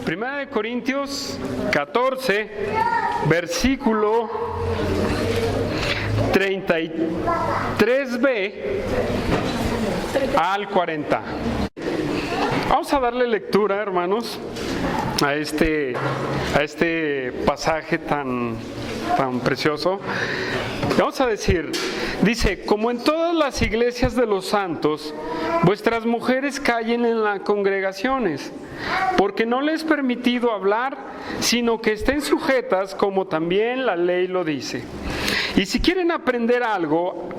Primera de Corintios 14, versículo 33b al 40. Vamos a darle lectura, hermanos, a este pasaje tan precioso. Vamos a decir, dice: como en todas las iglesias de los santos, vuestras mujeres callen en las congregaciones, porque no les es permitido hablar, sino que estén sujetas, como también la ley lo dice. Y si quieren aprender algo,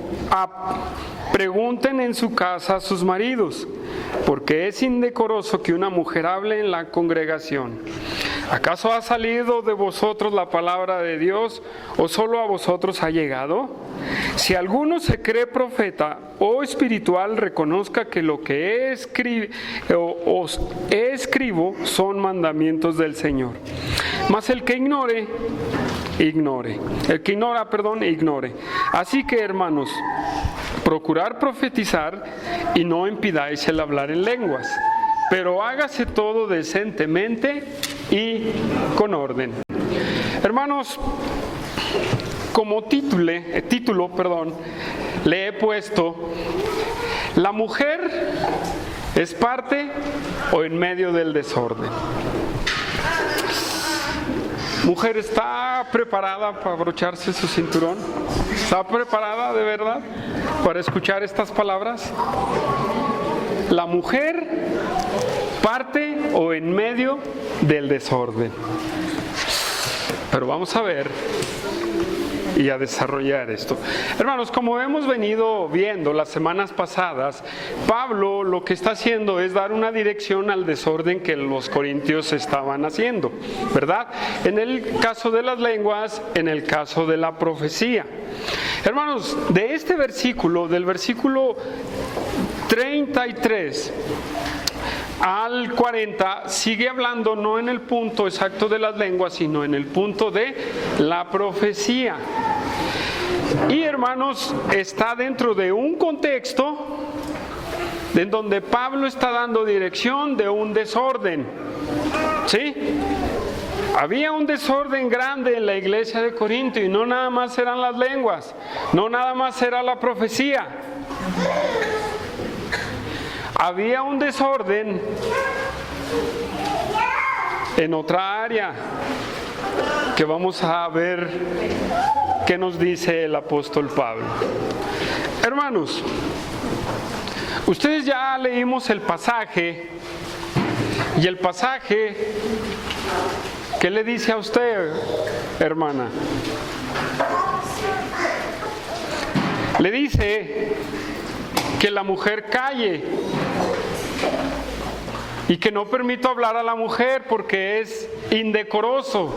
pregunten en su casa a sus maridos, porque es indecoroso que una mujer hable en la congregación. ¿Acaso ha salido de vosotros la palabra de Dios, o solo a vosotros ha llegado? Si alguno se cree profeta o espiritual, reconozca que lo que os escribo son mandamientos del Señor. Mas el que ignore. Así que, hermanos, procurad profetizar y no impidáis el hablar en lenguas, pero hágase todo decentemente y con orden. Hermanos, como título, le he puesto: la mujer es parte o en medio del desorden. Mujer, ¿está preparada para abrocharse su cinturón? ¿Está preparada de verdad para escuchar estas palabras? La mujer parte o en medio del desorden. Pero vamos a ver y a desarrollar esto. Hermanos, como hemos venido viendo las semanas pasadas, Pablo lo que está haciendo es dar una dirección al desorden que los corintios estaban haciendo, ¿verdad? En el caso de las lenguas, en el caso de la profecía. Hermanos, de este versículo, del versículo 33 al 40, sigue hablando no en el punto exacto de las lenguas, sino en el punto de la profecía. Y, hermanos, está dentro de un contexto en donde Pablo está dando dirección de un desorden. ¿Sí? Había un desorden grande en la iglesia de Corinto, y no nada más eran las lenguas, no nada más era la profecía. Había un desorden en otra área que vamos a ver qué nos dice el apóstol Pablo. Hermanos, ustedes ya leímos el pasaje, y el pasaje, ¿qué le dice a usted, hermana? Le dice que la mujer calle y que no permito hablar a la mujer porque es indecoroso.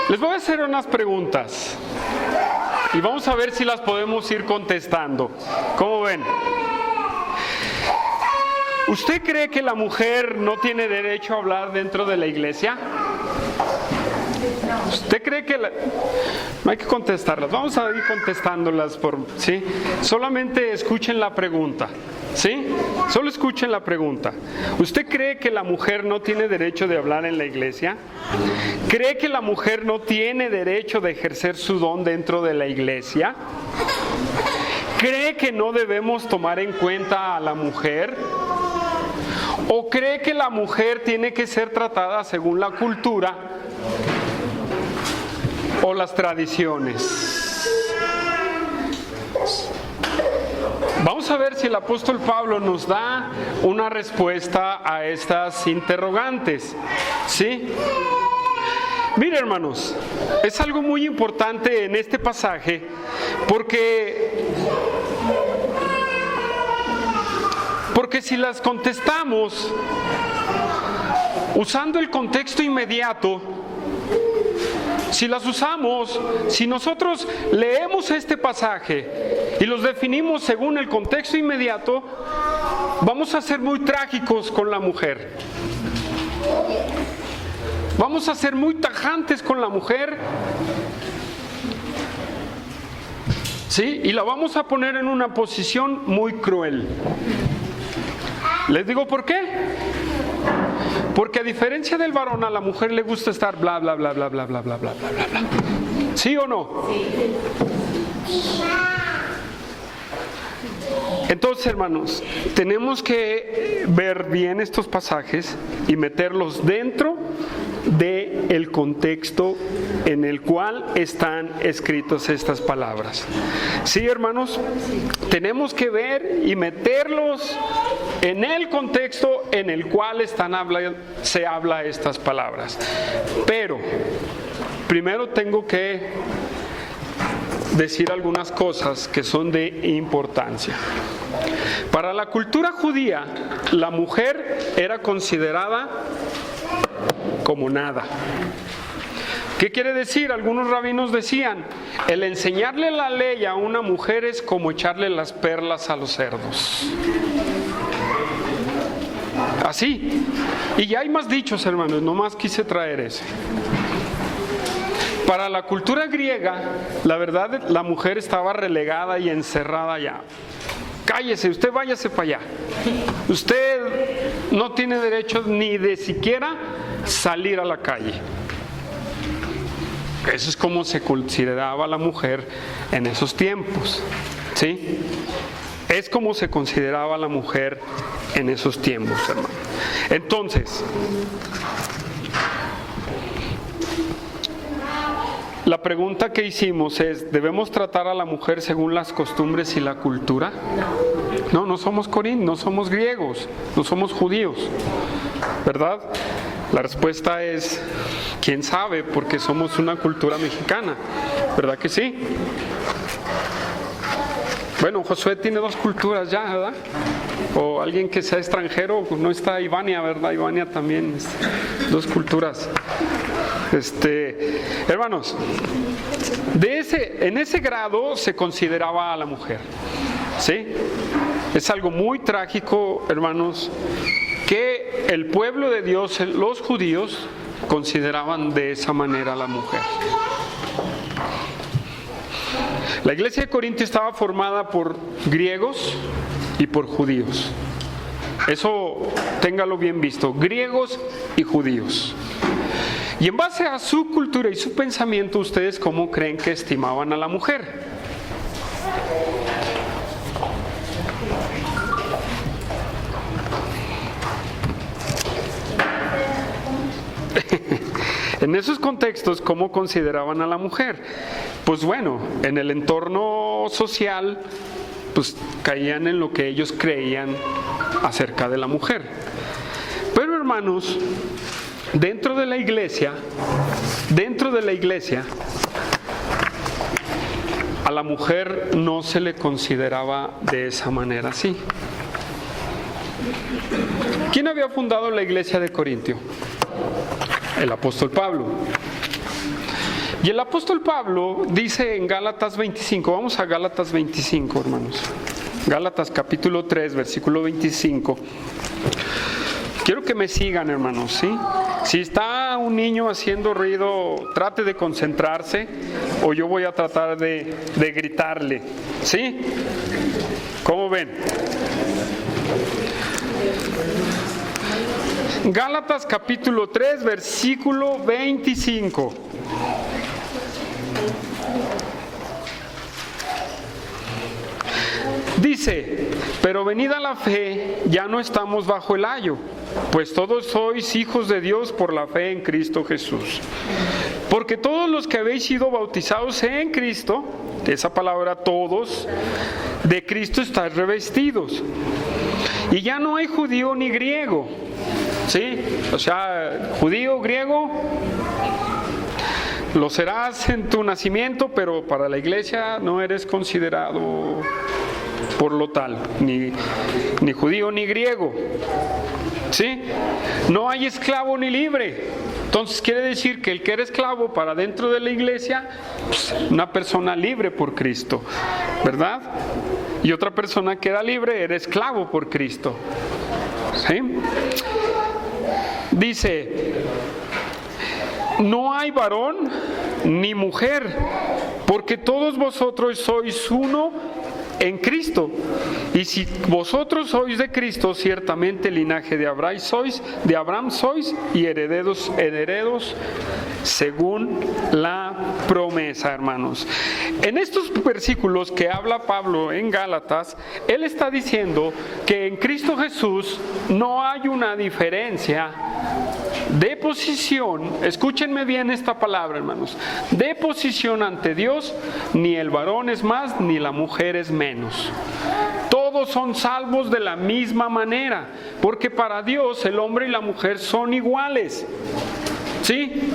Les voy a hacer unas preguntas y vamos a ver si las podemos ir contestando. ¿Cómo ven? ¿Usted cree que la mujer no tiene derecho a hablar dentro de la iglesia? ¿Usted cree que no hay que contestarlas? Vamos a ir contestándolas ¿sí? Solamente escuchen la pregunta, ¿sí? Solo escuchen la pregunta. ¿Usted cree que la mujer no tiene derecho de hablar en la iglesia? ¿Cree que la mujer no tiene derecho de ejercer su don dentro de la iglesia? ¿Cree que no debemos tomar en cuenta a la mujer? ¿O cree que la mujer tiene que ser tratada según la cultura o las tradiciones? Vamos a ver si el apóstol Pablo nos da una respuesta a estas interrogantes, ¿sí? Mire, hermanos, es algo muy importante en este pasaje porque si las contestamos usando el contexto inmediato, si las usamos, si nosotros leemos este pasaje y los definimos según el contexto inmediato, vamos a ser muy trágicos con la mujer. Vamos a ser muy tajantes con la mujer, ¿sí? Y la vamos a poner en una posición muy cruel. Les digo por qué. Porque a diferencia del varón, a la mujer le gusta estar bla, bla, bla, bla, bla, bla, bla, bla, bla, bla. ¿Sí o no? Entonces, hermanos, tenemos que ver bien estos pasajes y meterlos dentro del contexto en el cual están escritas estas palabras. Sí, hermanos, tenemos que ver y meterlos en el contexto en el cual se habla estas palabras. Pero primero tengo que decir algunas cosas que son de importancia. Para la cultura judía, la mujer era considerada como nada. ¿Qué quiere decir? Algunos rabinos decían, el enseñarle la ley a una mujer es como echarle las perlas a los cerdos. Así. Y ya hay más dichos, hermanos, nomás quise traer ese. Para la cultura griega, la verdad, la mujer estaba relegada y encerrada ya. Cállese, usted váyase para allá. Usted no tiene derecho ni de siquiera salir a la calle. Eso es como se consideraba la mujer en esos tiempos, ¿sí? Es como se consideraba la mujer en esos tiempos, hermano. Entonces, la pregunta que hicimos es, ¿debemos tratar a la mujer según las costumbres y la cultura? No, no somos corintios, no somos griegos, no somos judíos, ¿verdad? La respuesta es, ¿quién sabe? Porque somos una cultura mexicana, ¿verdad que sí? Bueno, Josué tiene dos culturas ya, ¿verdad? O alguien que sea extranjero, no está Ivania, ¿verdad? Ivania también, dos culturas. Hermanos, en ese grado se consideraba a la mujer, ¿sí? Es algo muy trágico, hermanos, que el pueblo de Dios, los judíos, consideraban de esa manera a la mujer. La iglesia de Corinto estaba formada por griegos y por judíos. Eso téngalo bien visto, griegos y judíos. Y en base a su cultura y su pensamiento, ¿ustedes cómo creen que estimaban a la mujer? En esos contextos, ¿cómo consideraban a la mujer? Pues bueno, en el entorno social, pues caían en lo que ellos creían acerca de la mujer. Pero hermanos, dentro de la iglesia, a la mujer no se le consideraba de esa manera así. ¿Quién había fundado la iglesia de Corintio? El apóstol Pablo. Y el apóstol Pablo dice en Gálatas 25, vamos a Gálatas 25, hermanos. Gálatas capítulo 3, versículo 25. Quiero que me sigan, hermanos, ¿sí? Si está un niño haciendo ruido, trate de concentrarse o yo voy a tratar de gritarle, ¿sí? ¿Cómo ven? Gálatas capítulo 3, versículo 25. Dice, pero venida la fe, ya no estamos bajo el ayo, pues todos sois hijos de Dios por la fe en Cristo Jesús. Porque todos los que habéis sido bautizados en Cristo, esa palabra todos, de Cristo estáis revestidos. Y ya no hay judío ni griego, ¿sí? O sea, judío, griego, lo serás en tu nacimiento, pero para la iglesia no eres considerado por lo tal, ni judío ni griego, ¿sí? No hay esclavo ni libre. Entonces quiere decir que el que era esclavo para dentro de la iglesia, pues, una persona libre por Cristo, ¿verdad? Y otra persona que era libre era esclavo por Cristo, ¿sí? Dice, no hay varón ni mujer, porque todos vosotros sois uno en Cristo. Y si vosotros sois de Cristo, ciertamente linaje de Abraham sois y herederos según la promesa, hermanos. En estos versículos que habla Pablo en Gálatas, él está diciendo que en Cristo Jesús no hay una diferencia de posición, escúchenme bien esta palabra, hermanos, de posición ante Dios, ni el varón es más, ni la mujer es menos. Todos son salvos de la misma manera, porque para Dios el hombre y la mujer son iguales. ¿Sí?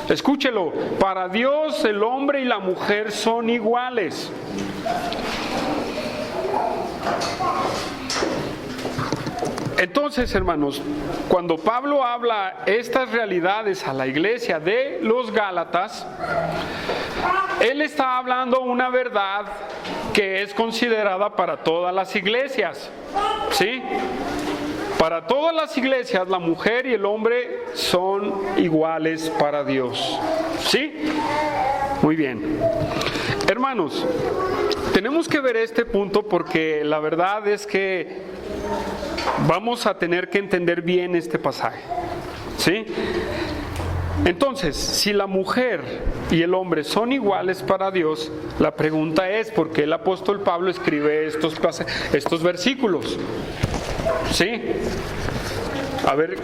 Escúchelo, para Dios el hombre y la mujer son iguales. Entonces, hermanos, cuando Pablo habla estas realidades a la iglesia de los Gálatas, él está hablando una verdad que es considerada para todas las iglesias, ¿sí? Para todas las iglesias, la mujer y el hombre son iguales para Dios, ¿sí? Muy bien. Hermanos, tenemos que ver este punto porque la verdad es que vamos a tener que entender bien este pasaje, ¿sí? Entonces, si la mujer y el hombre son iguales para Dios, la pregunta es, ¿por qué el apóstol Pablo escribe estos versículos? ¿Sí? A ver,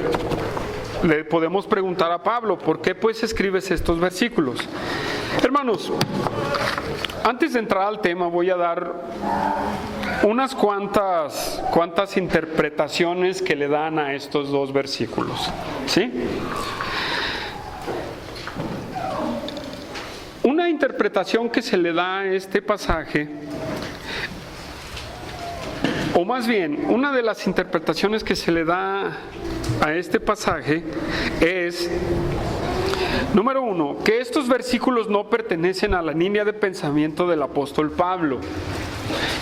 le podemos preguntar a Pablo, ¿por qué pues escribes estos versículos? Hermanos, antes de entrar al tema voy a dar unas cuantas interpretaciones que le dan a estos dos versículos, ¿sí? Una interpretación que se le da a este pasaje, o más bien, una de las interpretaciones que se le da a este pasaje es, número uno, que estos versículos no pertenecen a la línea de pensamiento del apóstol Pablo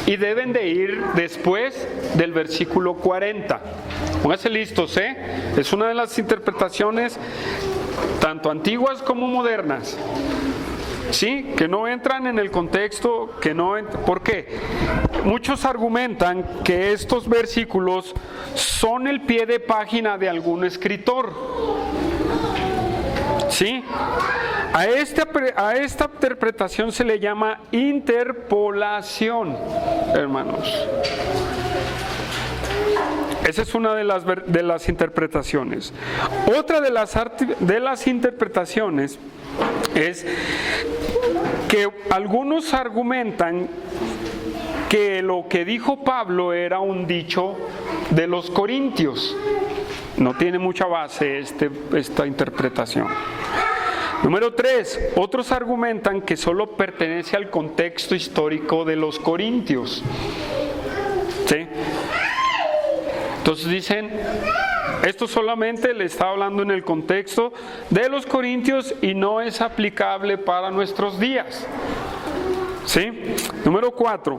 y deben de ir después del versículo 40. Pónganse listos, ¿eh? Es una de las interpretaciones tanto antiguas como modernas, ¿sí? Que no entran en el contexto, ¿por qué? Muchos argumentan que estos versículos son el pie de página de algún escritor, ¿sí? A esta interpretación se le llama interpolación, hermanos. Esa es una de las interpretaciones. Otra de las interpretaciones es que algunos argumentan que lo que dijo Pablo era un dicho de los corintios. No tiene mucha base esta interpretación. Número 3, otros argumentan que solo pertenece al contexto histórico de los corintios, ¿sí? Entonces dicen, esto solamente le está hablando en el contexto de los corintios y no es aplicable para nuestros días, ¿sí? Número 4,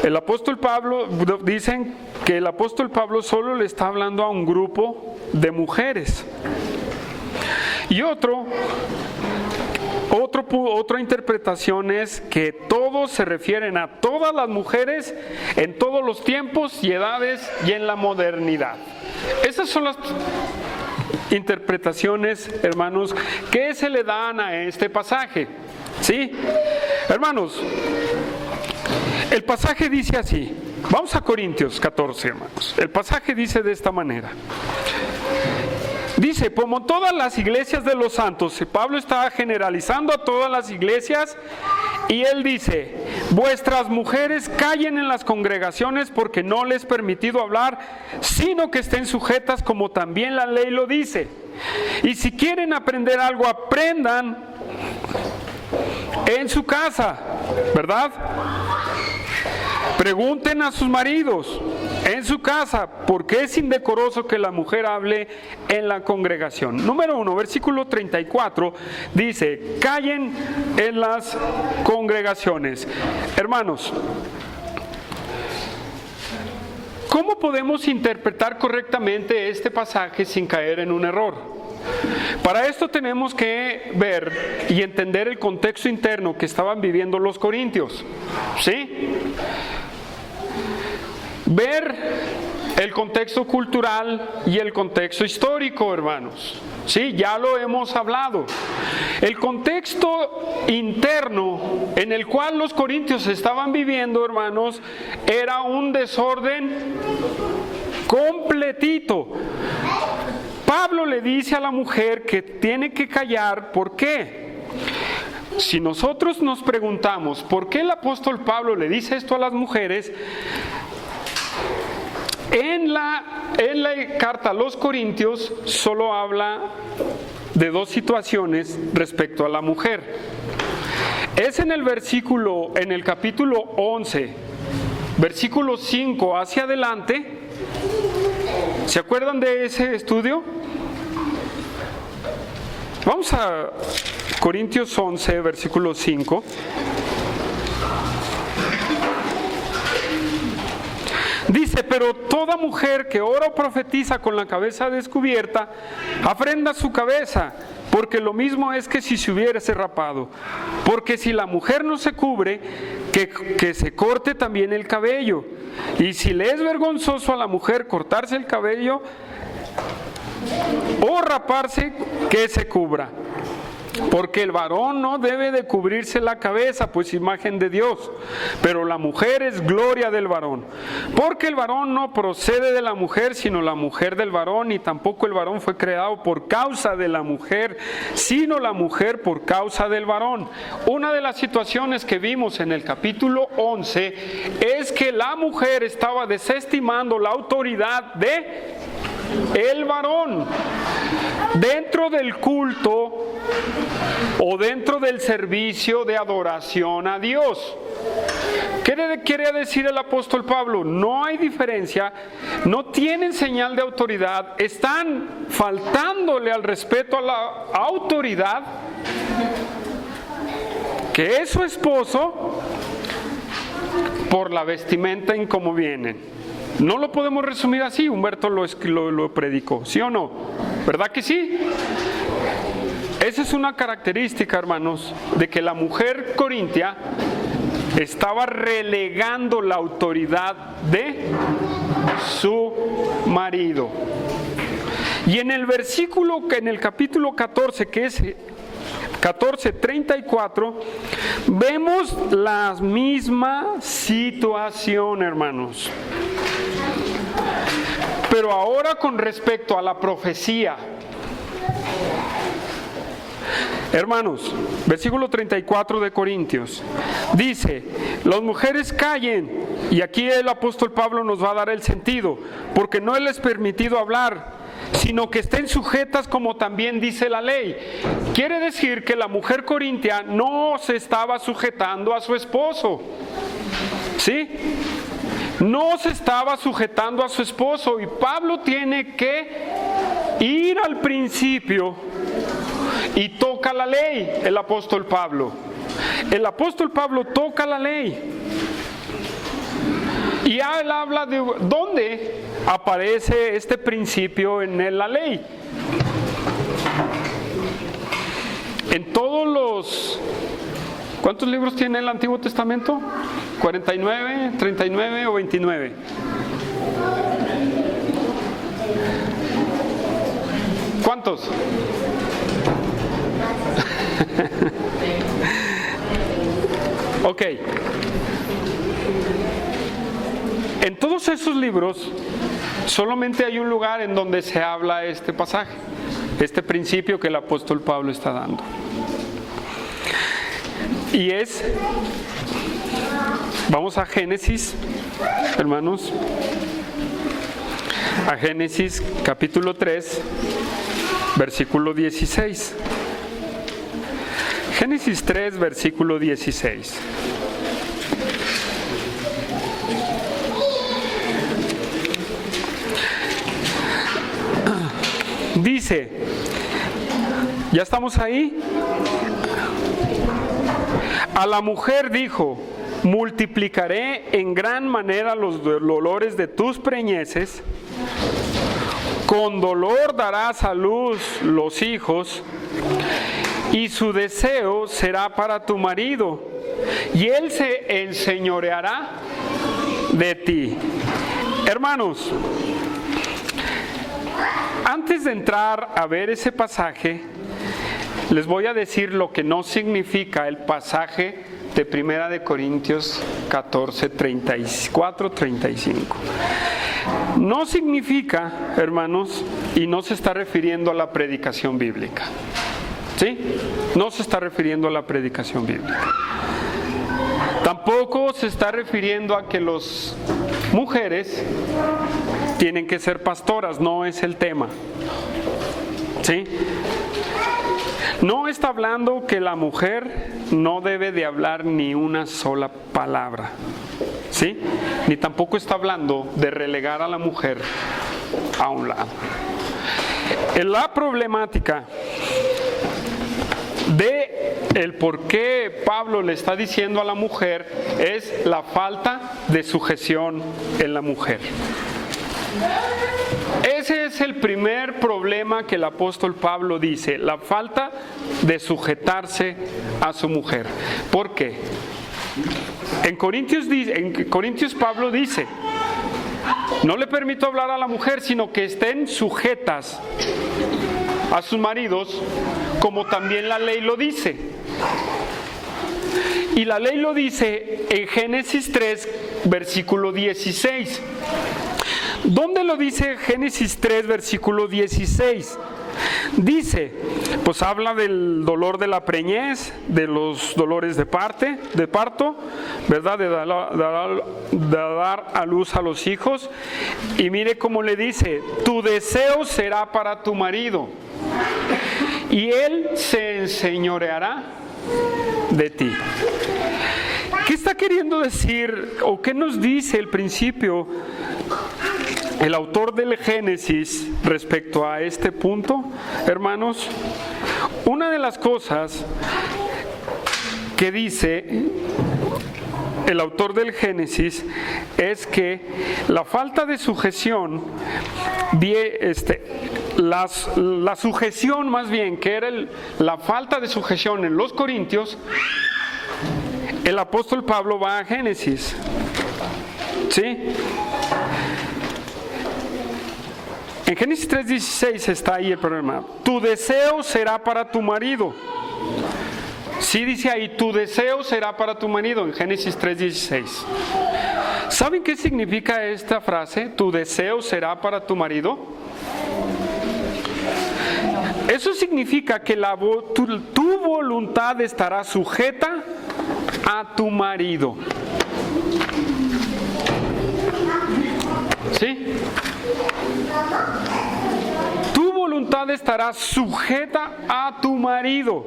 el apóstol Pablo, dicen que el apóstol Pablo solo le está hablando a un grupo de mujeres. Y otra interpretación es que todos se refieren a todas las mujeres en todos los tiempos y edades y en la modernidad. Esas son las interpretaciones, hermanos, que se le dan a este pasaje, ¿sí? Hermanos, el pasaje dice así. Vamos a Corintios 14, hermanos. El pasaje dice de esta manera. Dice, como todas las iglesias de los santos, Pablo está generalizando a todas las iglesias y él dice, vuestras mujeres callen en las congregaciones porque no les he permitido hablar, sino que estén sujetas como también la ley lo dice. Y si quieren aprender algo, aprendan en su casa, ¿verdad? Pregunten a sus maridos en su casa, porque es indecoroso que la mujer hable en la congregación. Número 1, versículo 34, dice, callen en las congregaciones. Hermanos, ¿cómo podemos interpretar correctamente este pasaje sin caer en un error? Para esto tenemos que ver y entender el contexto interno que estaban viviendo los corintios, ¿sí? Ver el contexto cultural y el contexto histórico, hermanos. Sí, ya lo hemos hablado. El contexto interno en el cual los corintios estaban viviendo, hermanos, era un desorden completito. Pablo le dice a la mujer que tiene que callar. ¿Por qué? Si nosotros nos preguntamos por qué el apóstol Pablo le dice esto a las mujeres, en la carta a los Corintios solo habla de dos situaciones respecto a la mujer. Es en el capítulo 11, versículo 5 hacia adelante. ¿Se acuerdan de ese estudio? Vamos a Corintios 11, versículo 5. Dice: pero toda mujer que ora o profetiza con la cabeza descubierta, afrenta su cabeza, porque lo mismo es que si se hubiese rapado. Porque si la mujer no se cubre, que se corte también el cabello. Y si le es vergonzoso a la mujer cortarse el cabello o raparse, que se cubra. Porque el varón no debe de cubrirse la cabeza, pues imagen de Dios, pero la mujer es gloria del varón. Porque el varón no procede de la mujer, sino la mujer del varón, y tampoco el varón fue creado por causa de la mujer, sino la mujer por causa del varón. Una de las situaciones que vimos en el capítulo 11 es que la mujer estaba desestimando la autoridad de el varón dentro del culto o dentro del servicio de adoración a Dios. ¿Qué quiere decir el apóstol Pablo? No hay diferencia, no tienen señal de autoridad, están faltándole al respeto a la autoridad que es su esposo por la vestimenta en cómo vienen. No lo podemos resumir así. Humberto lo predicó, ¿sí o no? ¿Verdad que sí? Esa es una característica, hermanos, de que la mujer corintia estaba relegando la autoridad de su marido. Y en el capítulo 14, que es 14:34, vemos la misma situación, hermanos. Pero ahora con respecto a la profecía. Hermanos, versículo 34 de Corintios, dice: las mujeres callen, y aquí el apóstol Pablo nos va a dar el sentido, porque no les es permitido hablar, sino que estén sujetas como también dice la ley. Quiere decir que la mujer corintia no se estaba sujetando a su esposo, ¿sí? No se estaba sujetando a su esposo, y Pablo tiene que ir al principio y toca la ley. El apóstol Pablo toca la ley, y él habla de dónde aparece este principio en la ley. En todos los... ¿Cuántos libros tiene el Antiguo Testamento? ¿49, 39 o 29? ¿Cuántos? Ok. En todos esos libros solamente hay un lugar en donde se habla este pasaje, este principio que el apóstol Pablo está dando. Y vamos a Génesis, hermanos, a Génesis capítulo 3, versículo 16. Génesis 3, versículo 16. Dice, ¿ya estamos ahí? A la mujer dijo: multiplicaré en gran manera los dolores de tus preñeces, con dolor darás a luz los hijos, y su deseo será para tu marido, y él se enseñoreará de ti. Hermanos, antes de entrar a ver ese pasaje, les voy a decir lo que no significa el pasaje de 1 Corintios 14, 34, 35. No significa, hermanos, y no se está refiriendo a la predicación bíblica. ¿Sí? No se está refiriendo a la predicación bíblica. Tampoco se está refiriendo a que las mujeres tienen que ser pastoras, no es el tema. ¿Sí? No está hablando que la mujer no debe de hablar ni una sola palabra, ¿sí? Ni tampoco está hablando de relegar a la mujer a un lado. La problemática de el por qué Pablo le está diciendo a la mujer es la falta de sujeción en la mujer. Ese es el primer problema que el apóstol Pablo dice, la falta de sujetarse a su mujer. ¿Por qué? En Corintios Pablo dice, no le permito hablar a la mujer, sino que estén sujetas a sus maridos, como también la ley lo dice. Y la ley lo dice en Génesis 3, versículo 16. ¿Dónde lo dice Génesis 3, versículo 16? Dice, pues habla del dolor de la preñez, de los dolores de parto, ¿verdad? De dar a luz a los hijos. Y mire cómo le dice, tu deseo será para tu marido, y él se enseñoreará de ti. ¿Qué está queriendo decir o qué nos dice el principio el autor del Génesis respecto a este punto, hermanos? Una de las cosas que dice el autor del Génesis es que la falta de sujeción, la sujeción más bien, que era la falta de sujeción en los corintios, el apóstol Pablo va a Génesis, ¿sí? En Génesis 3:16 está ahí el problema. Tu deseo será para tu marido. Sí dice ahí, tu deseo será para tu marido, en Génesis 3:16. ¿Saben qué significa esta frase? Tu deseo será para tu marido. Eso significa que tu voluntad estará sujeta a tu marido. ¿Sí? Tu voluntad estará sujeta a tu marido.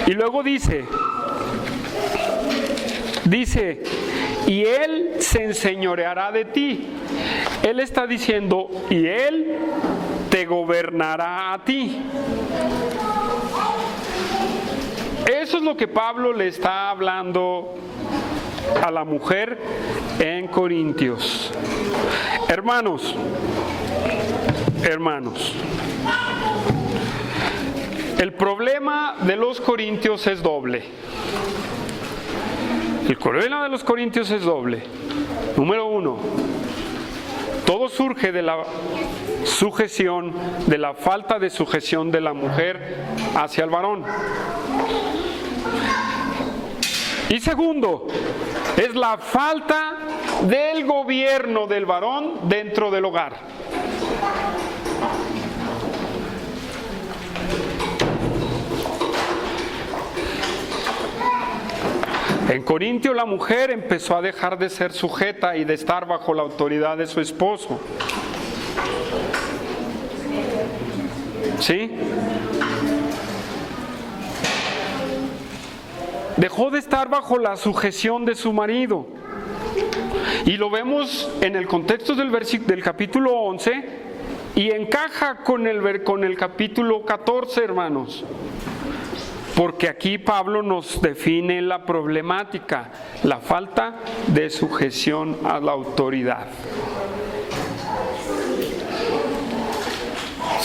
Y luego dice, y él se enseñoreará de ti. Él está diciendo, y él te gobernará a ti. Eso es lo que Pablo le está hablando a la mujer en Corintios. Hermanos, el problema de los corintios es doble. El problema de los corintios es doble. Número uno, todo surge de la sujeción, de la falta de sujeción de la mujer hacia el varón. Y segundo, es la falta del gobierno del varón dentro del hogar. En Corintio la mujer empezó a dejar de ser sujeta y de estar bajo la autoridad de su esposo. ¿Sí? Dejó de estar bajo la sujeción de su marido. Y lo vemos en el contexto del capítulo 11 y encaja con el capítulo 14, hermanos. Porque aquí Pablo nos define la problemática, la falta de sujeción a la autoridad.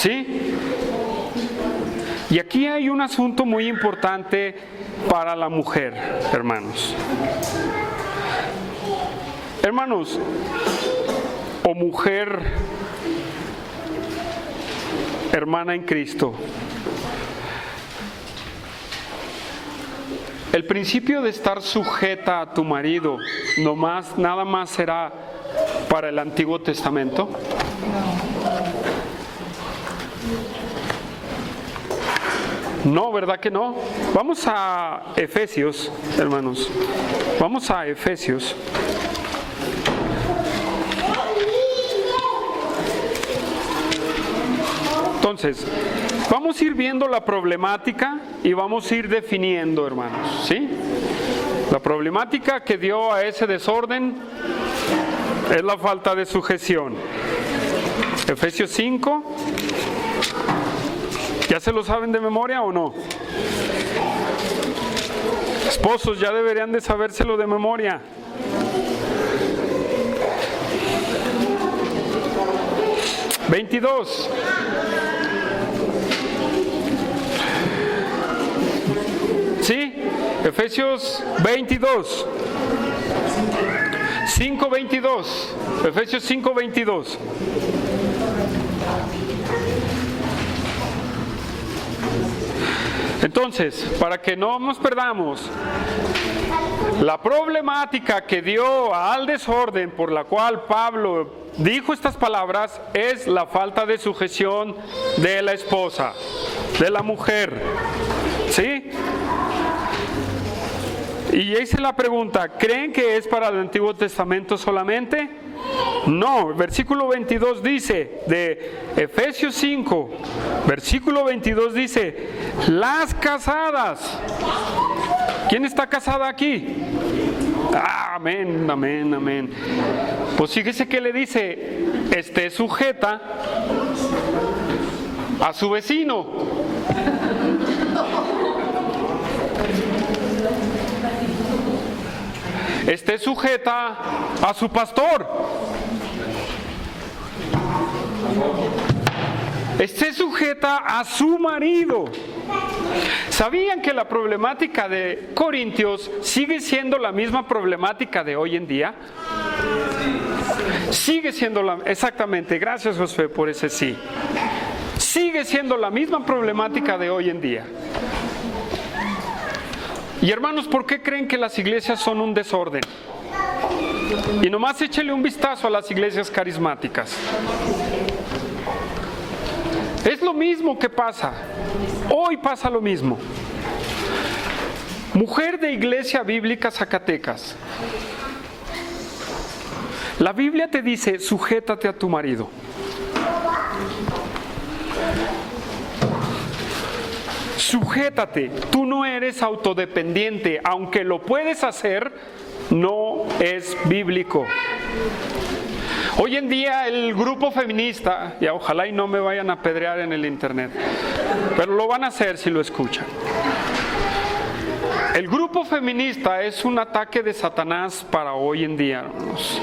¿Sí? Y aquí hay un asunto muy importante para la mujer, hermanos. Hermanos, o mujer, hermana en Cristo, el principio de estar sujeta a tu marido, nada más será para el Antiguo Testamento. No, ¿verdad que no? Vamos a Efesios, hermanos. Vamos a Efesios. Entonces, vamos a ir viendo la problemática y vamos a ir definiendo, hermanos, ¿sí? La problemática que dio a ese desorden es la falta de sujeción. Efesios 5. ¿Ya se lo saben de memoria o no? Esposos, ya deberían de sabérselo de memoria. (22) ¿Sí? Efesios 22. 5:22. Efesios 5:22. Entonces, para que no nos perdamos, la problemática que dio al desorden por la cual Pablo dijo estas palabras es la falta de sujeción de la esposa, de la mujer. ¿Sí? Y hice la pregunta, ¿creen que es para el Antiguo Testamento solamente? No, el versículo 22 dice, de Efesios 5, versículo 22 dice, las casadas. ¿Quién está casada aquí? Amén, amén, amén. Pues fíjese que le dice, esté sujeta a su vecino. Esté sujeta a su pastor. Esté sujeta a su marido. ¿Sabían que la problemática de Corintios sigue siendo la misma problemática de hoy en día? Sigue siendo exactamente, gracias Josué por ese sí. Sigue siendo la misma problemática de hoy en día. Y hermanos, ¿por qué creen que las iglesias son un desorden? Y nomás échele un vistazo a las iglesias carismáticas. Es lo mismo que pasa. Hoy pasa lo mismo. Mujer de Iglesia Bíblica Zacatecas. La Biblia te dice, sujétate a tu marido. Sujétate, tú no eres autodependiente, aunque lo puedes hacer, no es bíblico. Hoy en día el grupo feminista, y ojalá y no me vayan a apedrear en el internet, pero lo van a hacer si lo escuchan. El grupo feminista es un ataque de Satanás para hoy en día, hermanos.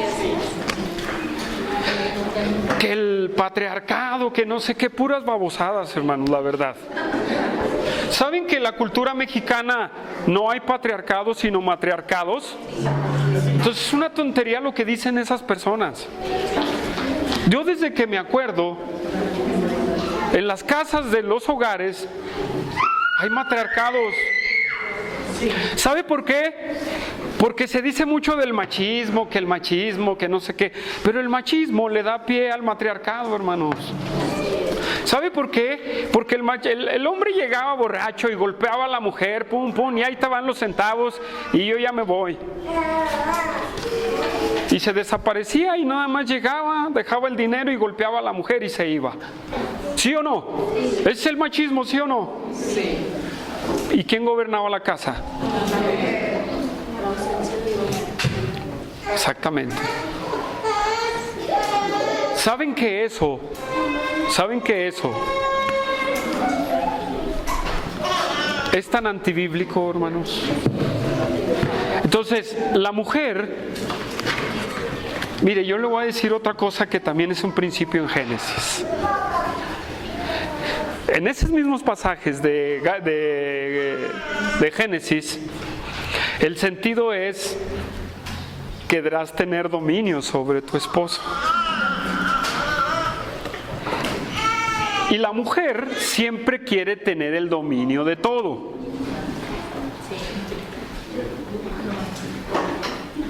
Que el patriarcado, que no sé qué, puras babosadas, hermanos, la verdad. ¿Saben que en la cultura mexicana no hay patriarcados sino matriarcados? Entonces es una tontería lo que dicen esas personas. Yo desde que me acuerdo, en las casas de los hogares hay matriarcados. ¿Sabe por qué? Porque se dice mucho del machismo, que no sé qué, pero el machismo le da pie al matriarcado, hermanos. ¿Sabe por qué? Porque el hombre llegaba borracho y golpeaba a la mujer, pum, pum, y ahí estaban los centavos y yo ya me voy. Y se desaparecía y nada más llegaba, dejaba el dinero y golpeaba a la mujer y se iba. ¿Sí o no? ¿Ese es el machismo, sí o no? Sí. ¿Y quién gobernaba la casa? Exactamente. ¿Saben que eso es tan antibíblico, hermanos? Entonces, la mujer, mire, yo le voy a decir otra cosa que también es un principio en Génesis. En esos mismos pasajes de Génesis, el sentido es: querrás tener dominio sobre tu esposo. Y la mujer siempre quiere tener el dominio de todo.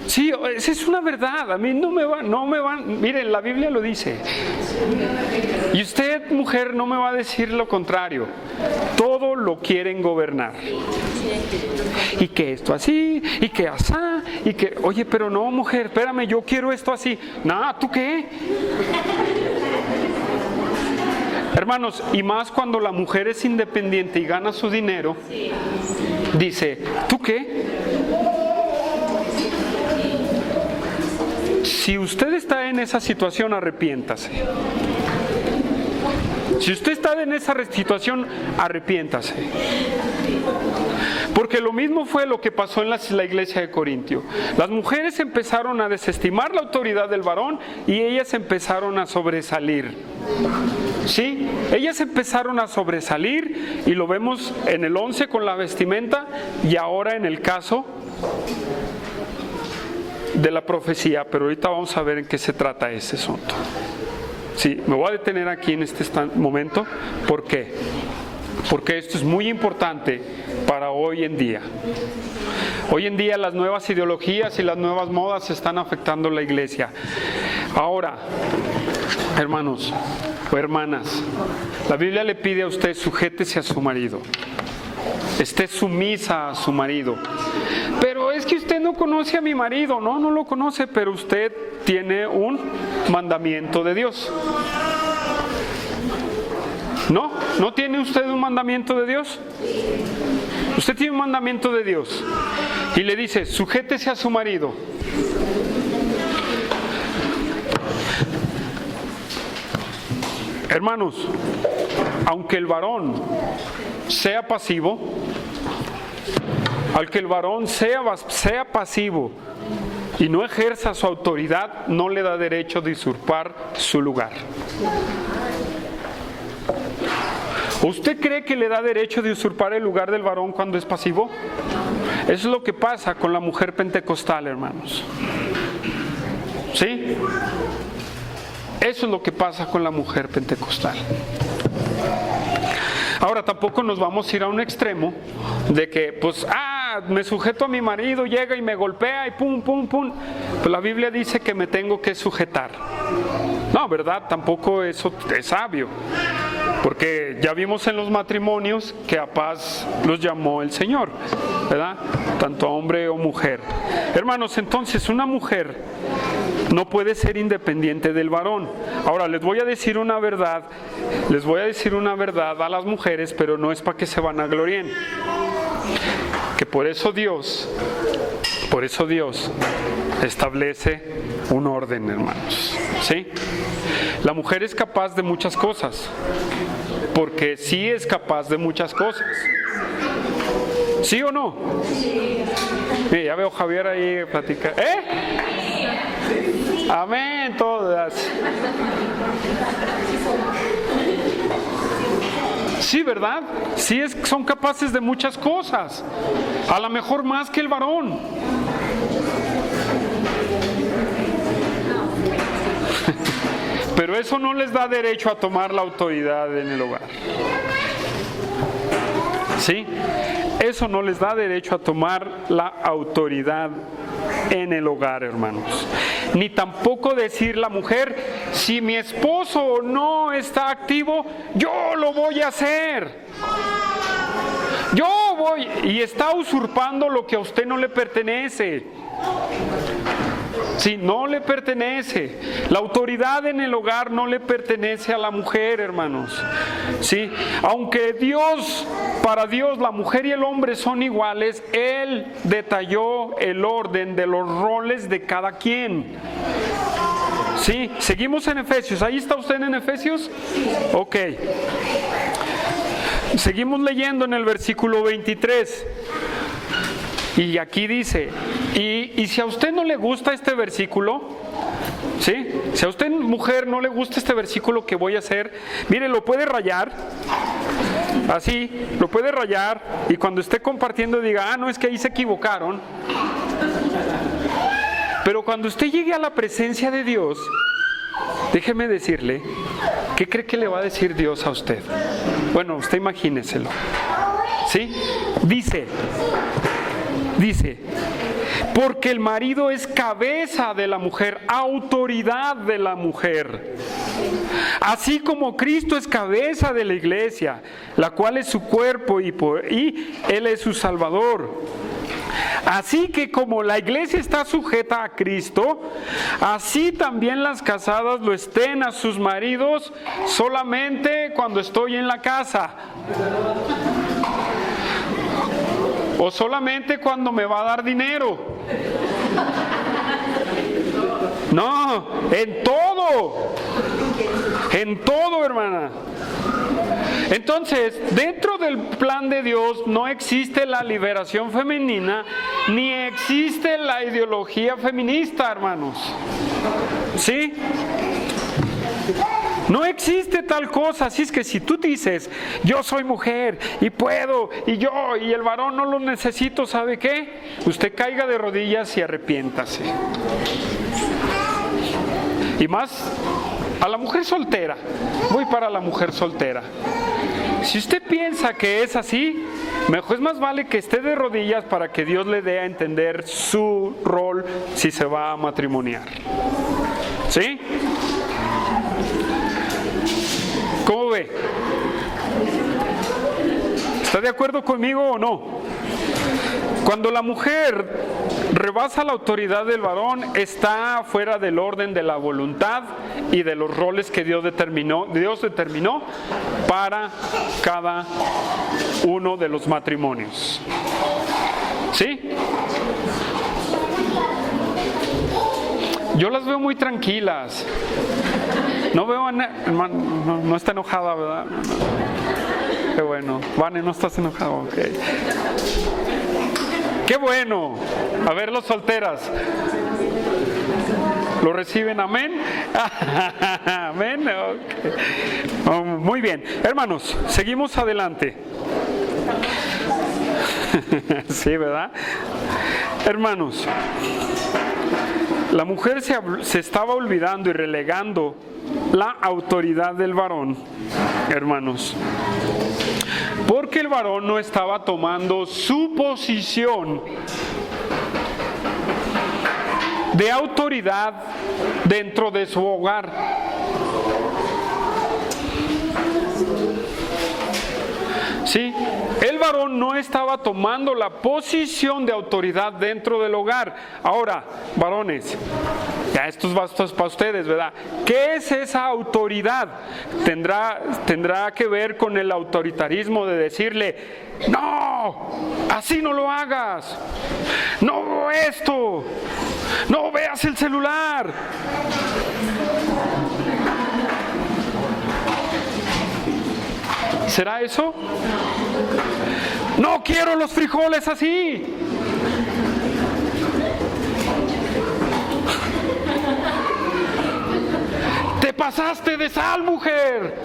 Sí, esa es una verdad. A mí no me van. Miren, la Biblia lo dice. Y usted, mujer, no me va a decir lo contrario. Todo lo quieren gobernar. Y que esto así, y que asá, y que, oye, pero no, mujer, espérame, yo quiero esto así. Nada, ¿tú qué? Hermanos, y más cuando la mujer es independiente y gana su dinero, dice, ¿tú qué? Si usted está en esa situación, arrepiéntase. Si usted está en esa situación, arrepiéntase. Porque lo mismo fue lo que pasó en la iglesia de Corintio. Las mujeres empezaron a desestimar la autoridad del varón y ellas empezaron a sobresalir. ¿Sí? Ellas empezaron a sobresalir y lo vemos en el 11 con la vestimenta y ahora en el caso de la profecía, pero ahorita vamos a ver en qué se trata ese asunto. Sí, me voy a detener aquí en este momento. ¿Por qué? Porque esto es muy importante para hoy en día. Hoy en día las nuevas ideologías y las nuevas modas están afectando la iglesia. Ahora, hermanos o hermanas, la Biblia le pide a usted: sujétese a su marido. Esté sumisa a su marido. Pero es que usted no conoce a mi marido. No lo conoce, pero usted tiene un mandamiento de Dios. ¿No tiene usted un mandamiento de Dios? Usted tiene un mandamiento de Dios y le dice: sujétese a su marido. Hermanos, aunque el varón sea pasivo, al que el varón sea pasivo y no ejerza su autoridad, no le da derecho de usurpar su lugar. ¿Usted cree que le da derecho de usurpar el lugar del varón cuando es pasivo? Eso es lo que pasa con la mujer pentecostal, hermanos. ¿Sí? Eso es lo que pasa con la mujer pentecostal. Ahora, tampoco nos vamos a ir a un extremo de que, pues, me sujeto a mi marido, llega y me golpea y pum. Pues la Biblia dice que me tengo que sujetar. No, ¿verdad? Tampoco eso es sabio. Porque ya vimos en los matrimonios que a paz los llamó el Señor, ¿verdad? Tanto hombre o mujer. Hermanos, entonces una mujer no puede ser independiente del varón. Ahora, les voy a decir una verdad a las mujeres, pero no es para que se vanaglorien. Que por eso Dios establece un orden, hermanos. ¿Sí? La mujer es capaz de muchas cosas, porque sí es capaz de muchas cosas. ¿Sí o no? Mira, ya veo a Javier ahí platicar. Amén, todas. Sí, ¿verdad? Sí, son capaces de muchas cosas. A lo mejor más que el varón. Pero eso no les da derecho a tomar la autoridad en el hogar. ¿Sí? Eso no les da derecho a tomar la autoridad en el hogar, hermanos. Ni tampoco decir la mujer: si mi esposo no está activo, yo lo voy a hacer. Yo voy, y está usurpando lo que a usted no le pertenece. Sí, no le pertenece. La autoridad en el hogar no le pertenece a la mujer, hermanos. Sí, aunque para Dios la mujer y el hombre son iguales, Él detalló el orden de los roles de cada quien. Sí, seguimos en Efesios. ¿Ahí está usted en Efesios? Ok. Seguimos leyendo en el versículo 23. Y aquí dice, y si a usted no le gusta este versículo, ¿Sí? Si a usted, mujer, no le gusta este versículo que voy a hacer, mire, lo puede rayar. Así, lo puede rayar y cuando esté compartiendo diga, no, es que ahí se equivocaron. Pero cuando usted llegue a la presencia de Dios, déjeme decirle, ¿qué cree que le va a decir Dios a usted? Bueno, usted imagíneselo. ¿Sí? Dice, porque el marido es cabeza de la mujer, autoridad de la mujer. Así como Cristo es cabeza de la iglesia, la cual es su cuerpo y Él es su Salvador. Así que como la iglesia está sujeta a Cristo, así también las casadas lo estén a sus maridos solamente cuando estoy en la casa. O solamente cuando me va a dar dinero. No, en todo, hermana. Entonces, dentro del plan de Dios no existe la liberación femenina, ni existe la ideología feminista, hermanos. ¿Sí? No existe tal cosa. Así es que si tú dices, yo soy mujer y puedo, y el varón no lo necesito, ¿sabe qué? Usted caiga de rodillas y arrepiéntase. Y más a la mujer soltera. Voy para la mujer soltera. Si usted piensa que es así, mejor es más vale que esté de rodillas para que Dios le dé a entender su rol si se va a matrimoniar. ¿Sí? ¿Cómo ve? ¿Está de acuerdo conmigo o no? Cuando la mujer rebasa la autoridad del varón, está fuera del orden de la voluntad y de los roles que Dios determinó para cada uno de los matrimonios. ¿Sí? Yo las veo muy tranquilas. No veo no está enojada, ¿verdad? Qué bueno. Vane, no estás enojado. Okay. Qué bueno. A ver, los solteras. ¿Lo reciben? Amén. Amén. Okay. Oh, muy bien. Hermanos, seguimos adelante. Sí, ¿verdad? Hermanos, la mujer se estaba olvidando y relegando la autoridad del varón, hermanos, porque el varón no estaba tomando su posición de autoridad dentro de su hogar. ¿Sí? El varón no estaba tomando la posición de autoridad dentro del hogar. Ahora, varones, ya esto es para ustedes, ¿verdad? ¿Qué es esa autoridad? Tendrá que ver con el autoritarismo de decirle, no, así no lo hagas, no esto, no veas el celular. ¿Será eso? No quiero los frijoles así. Te pasaste de sal, mujer.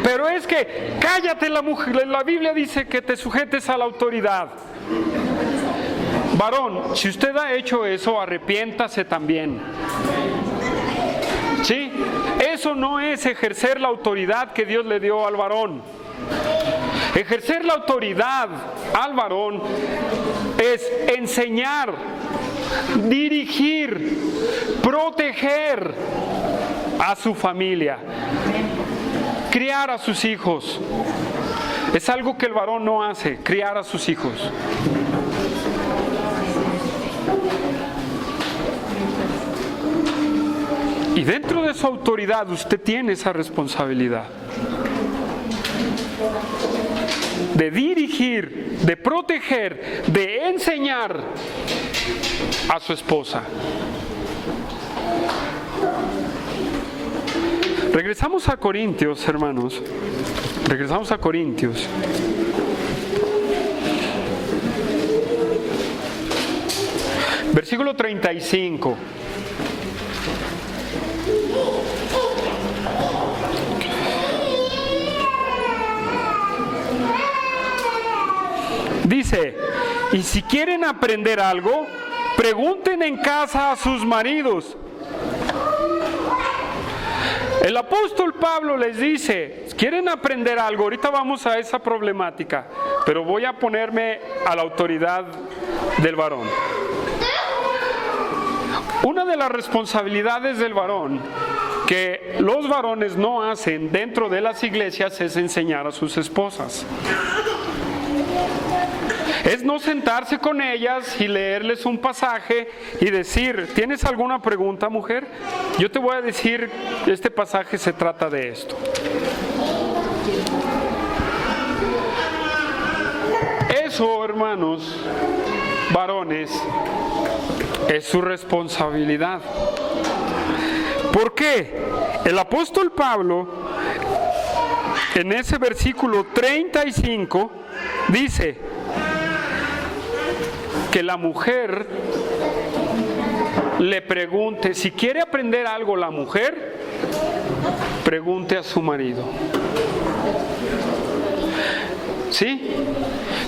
Pero es que, cállate, la mujer. La Biblia dice que te sujetes a la autoridad. Varón, si usted ha hecho eso, arrepiéntase también. ¿Sí? Eso no es ejercer la autoridad que Dios le dio al varón. Ejercer la autoridad al varón es enseñar, dirigir, proteger a su familia, criar a sus hijos. Es algo que el varón no hace, criar a sus hijos. Y dentro de su autoridad usted tiene esa responsabilidad de dirigir, de proteger, de enseñar a su esposa. Regresamos a Corintios, hermanos. Regresamos a Corintios. Versículo 35. Dice, y si quieren aprender algo, pregunten en casa a sus maridos. El apóstol Pablo les dice, ¿quieren aprender algo? Ahorita vamos a esa problemática, pero voy a ponerme a la autoridad del varón. Una de las responsabilidades del varón que los varones no hacen dentro de las iglesias es enseñar a sus esposas. Es no sentarse con ellas y leerles un pasaje y decir, ¿tienes alguna pregunta, mujer? Yo te voy a decir, este pasaje se trata de esto. Eso, hermanos, varones, es su responsabilidad. ¿Por qué? El apóstol Pablo, en ese versículo 35, dice que la mujer le pregunte, si quiere aprender algo la mujer, pregunte a su marido. ¿Sí?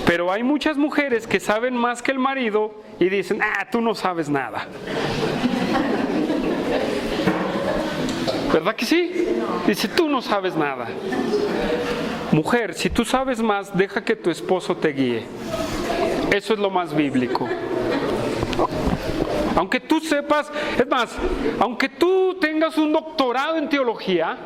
Pero hay muchas mujeres que saben más que el marido y dicen, tú no sabes nada. ¿Verdad que sí? Dice, tú no sabes nada. Mujer, si tú sabes más, deja que tu esposo te guíe. Eso es lo más bíblico. Aunque tú sepas, es más, aunque tú tengas un doctorado en teología,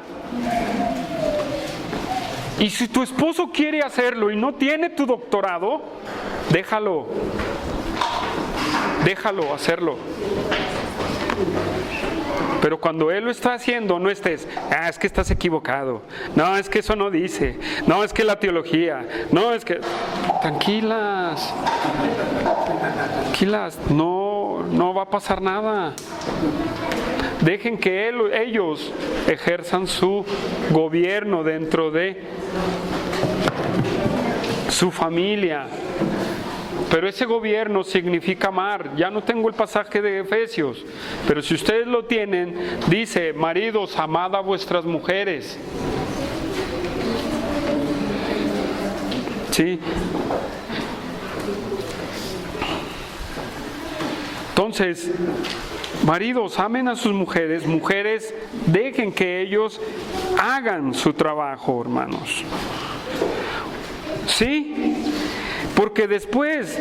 y si tu esposo quiere hacerlo y no tiene tu doctorado, déjalo hacerlo. Pero cuando él lo está haciendo, no estés, es que estás equivocado, no, es que eso no dice, no, es que la teología, no, es que... Tranquilas, no va a pasar nada. Dejen que ellos ejerzan su gobierno dentro de su familia. Pero ese gobierno significa amar. Ya no tengo el pasaje de Efesios, pero si ustedes lo tienen, dice, maridos, amad a vuestras mujeres. ¿Sí? Entonces, maridos, amen a sus mujeres, mujeres, dejen que ellos hagan su trabajo, hermanos. ¿Sí? Porque después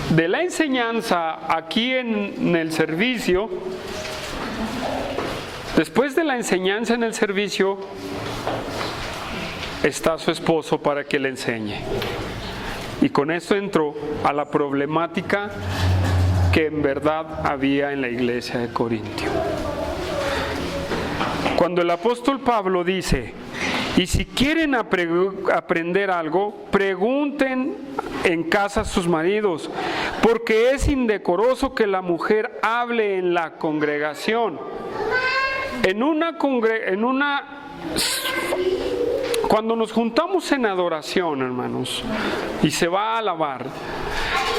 de la enseñanza aquí en el servicio, después de la enseñanza en el servicio, está su esposo para que le enseñe. Y con esto entro a la problemática que en verdad había en la iglesia de Corintio. Cuando el apóstol Pablo dice, y si quieren aprender algo, pregunten en casa a sus maridos, porque es indecoroso que la mujer hable en la congregación. Cuando nos juntamos en adoración, hermanos, y se va a alabar,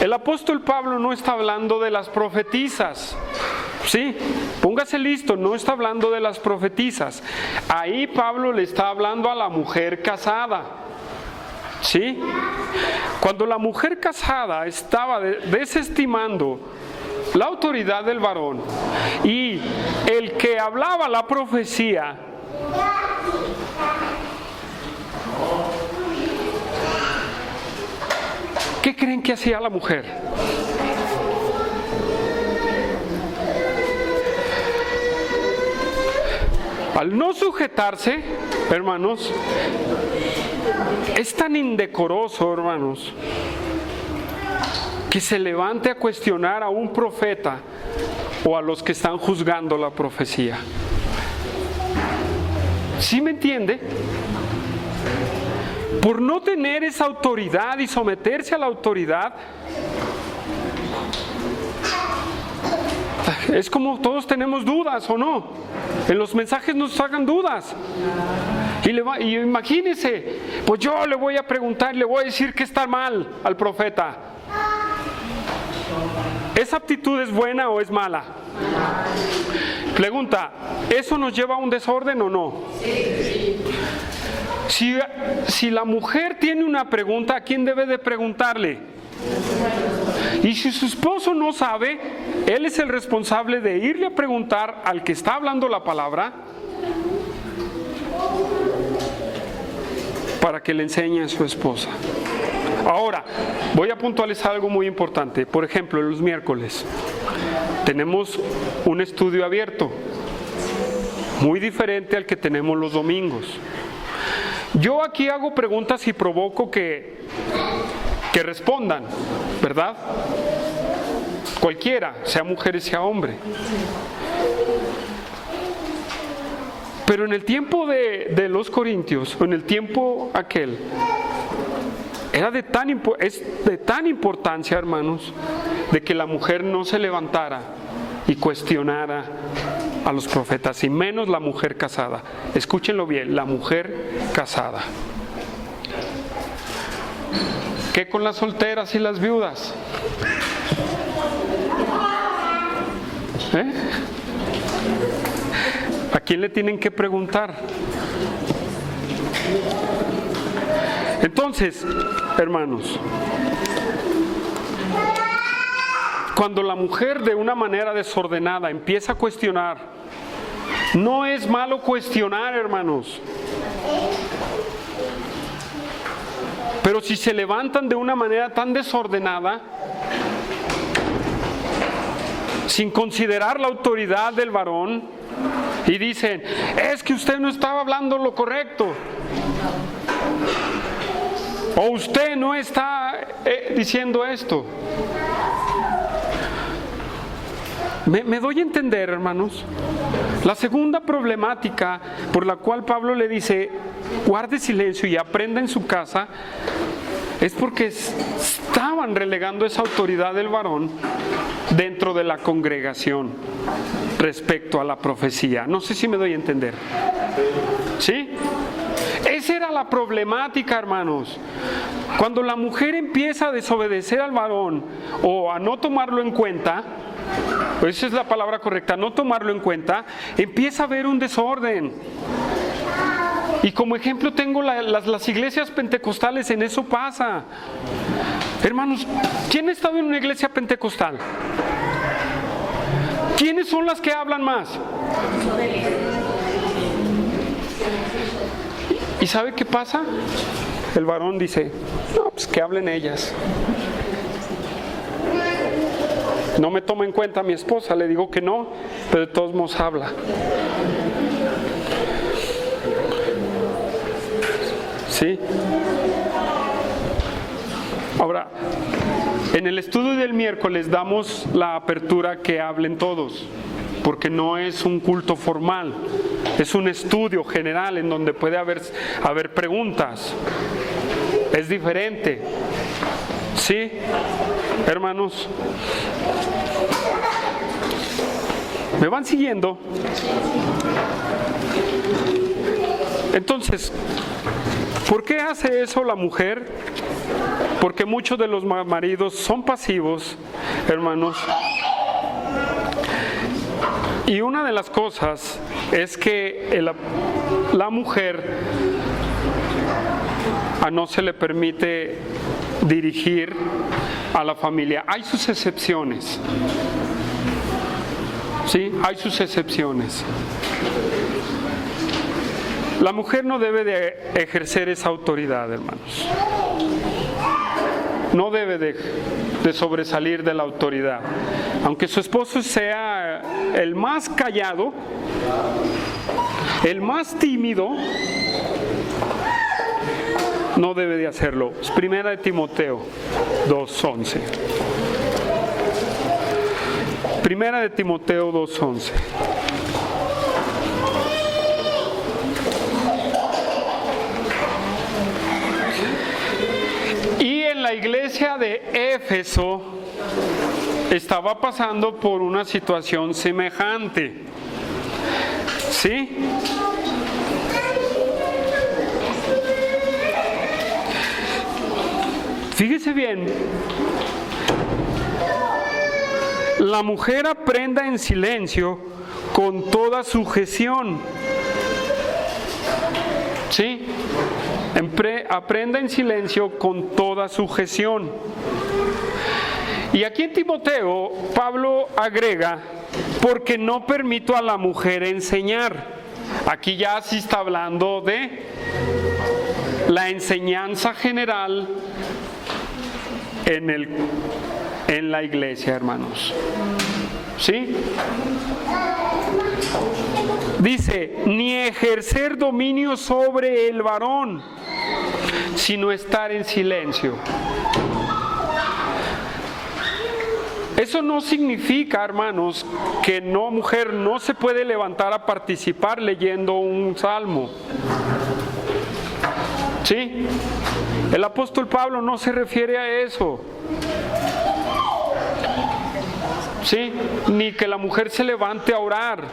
el apóstol Pablo no está hablando de las profetisas. Sí, póngase listo, no está hablando de las profetisas. Ahí Pablo le está hablando a la mujer casada. ¿Sí? Cuando la mujer casada estaba desestimando la autoridad del varón y el que hablaba la profecía, ¿qué creen que hacía la mujer? Al no sujetarse, hermanos, es tan indecoroso, hermanos, que se levante a cuestionar a un profeta o a los que están juzgando la profecía. ¿Sí me entiende? Por no tener esa autoridad y someterse a la autoridad, es como todos tenemos dudas, ¿o no? En los mensajes nos hagan dudas. Y imagínese, pues yo le voy a preguntar, le voy a decir que está mal al profeta. ¿Esa actitud es buena o es mala? Pregunta, ¿eso nos lleva a un desorden o no? Si la mujer tiene una pregunta, ¿a quién debe de preguntarle? Y si su esposo no sabe, él es el responsable de irle a preguntar al que está hablando la palabra para que le enseñe a su esposa. Ahora, voy a puntualizar algo muy importante. Por ejemplo, los miércoles tenemos un estudio abierto, muy diferente al que tenemos los domingos. Yo aquí hago preguntas y provoco que respondan, ¿verdad? Cualquiera, sea mujer y sea hombre. Pero en el tiempo de los corintios, o en el tiempo aquel, es de tan importancia, hermanos, de que la mujer no se levantara y cuestionara a los profetas, y menos la mujer casada. Escúchenlo bien, la mujer casada. ¿Qué con las solteras y las viudas? ¿A quién le tienen que preguntar? Entonces, hermanos, cuando la mujer de una manera desordenada empieza a cuestionar, no es malo cuestionar, hermanos. Pero si se levantan de una manera tan desordenada, sin considerar la autoridad del varón, y dicen, es que usted no estaba hablando lo correcto, o usted no está diciendo esto. ¿Me doy a entender, hermanos? La segunda problemática por la cual Pablo le dice, guarde silencio y aprenda en su casa, es porque estaban relegando esa autoridad del varón dentro de la congregación respecto a la profecía. No sé si me doy a entender. ¿Sí? Esa era la problemática, hermanos. Cuando la mujer empieza a desobedecer al varón o a no tomarlo en cuenta, esa es la palabra correcta, no tomarlo en cuenta, empieza a haber un desorden. Y como ejemplo tengo las iglesias pentecostales, en eso pasa. Hermanos, ¿quién ha estado en una iglesia pentecostal? ¿Quiénes son las que hablan más? ¿Y sabe qué pasa? El varón dice, no, pues que hablen ellas. No me toma en cuenta a mi esposa, le digo que no, pero de todos modos habla. ¿Sí? Ahora, en el estudio del miércoles damos la apertura que hablen todos, porque no es un culto formal, es un estudio general en donde puede haber preguntas. Es diferente. ¿Sí, hermanos? ¿Me van siguiendo? Entonces, ¿por qué hace eso la mujer? Porque muchos de los maridos son pasivos, hermanos. Y una de las cosas es que la mujer no se le permite dirigir a la familia. Hay sus excepciones. ¿Sí? Hay sus excepciones. La mujer no debe de ejercer esa autoridad, hermanos. No debe de sobresalir de la autoridad. Aunque su esposo sea el más callado, el más tímido, no debe de hacerlo. Es Primera de Timoteo 2:11. Primera de Timoteo 2:11. Y en la iglesia de Éfeso estaba pasando por una situación semejante. ¿Sí? Fíjese bien, la mujer aprenda en silencio con toda sujeción. ¿Sí? Aprenda en silencio con toda sujeción. Y aquí en Timoteo, Pablo agrega, porque no permito a la mujer enseñar. Aquí ya sí está hablando de la enseñanza general en la iglesia, hermanos. ¿Sí? Dice, ni ejercer dominio sobre el varón, sino estar en silencio. Eso no significa, hermanos, que mujer no se puede levantar a participar leyendo un salmo. ¿Sí? El apóstol Pablo no se refiere a eso. ¿Sí? Ni que la mujer se levante a orar.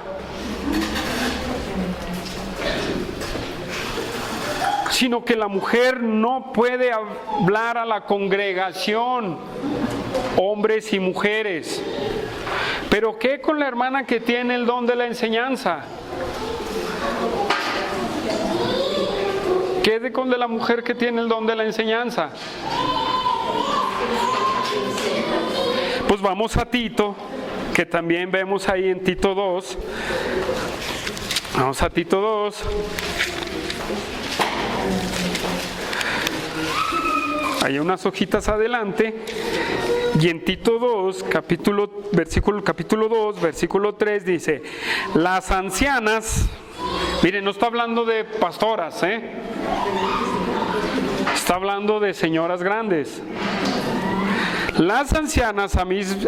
Sino que la mujer no puede hablar a la congregación, hombres y mujeres. ¿Pero qué con la hermana que tiene el don de la enseñanza? ¿Qué con de la mujer que tiene el don de la enseñanza? Pues vamos a Tito, que también vemos ahí en Tito 2. Vamos a Tito 2. Hay unas hojitas adelante. Y en Tito 2, capítulo 2, versículo 3 dice, las ancianas, miren, no está hablando de pastoras, está hablando de señoras grandes. Las ancianas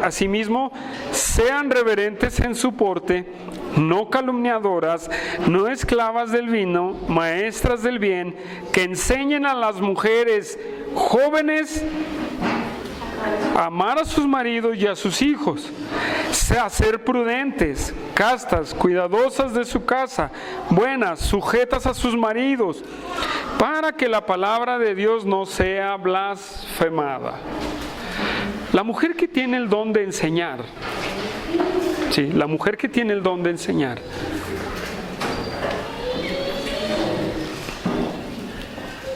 asimismo sean reverentes en su porte, no calumniadoras, no esclavas del vino, maestras del bien, que enseñen a las mujeres jóvenes a amar a sus maridos y a sus hijos, a ser prudentes, castas, cuidadosas de su casa, buenas, sujetas a sus maridos, para que la palabra de Dios no sea blasfemada. La mujer que tiene el don de enseñar, sí, la mujer que tiene el don de enseñar,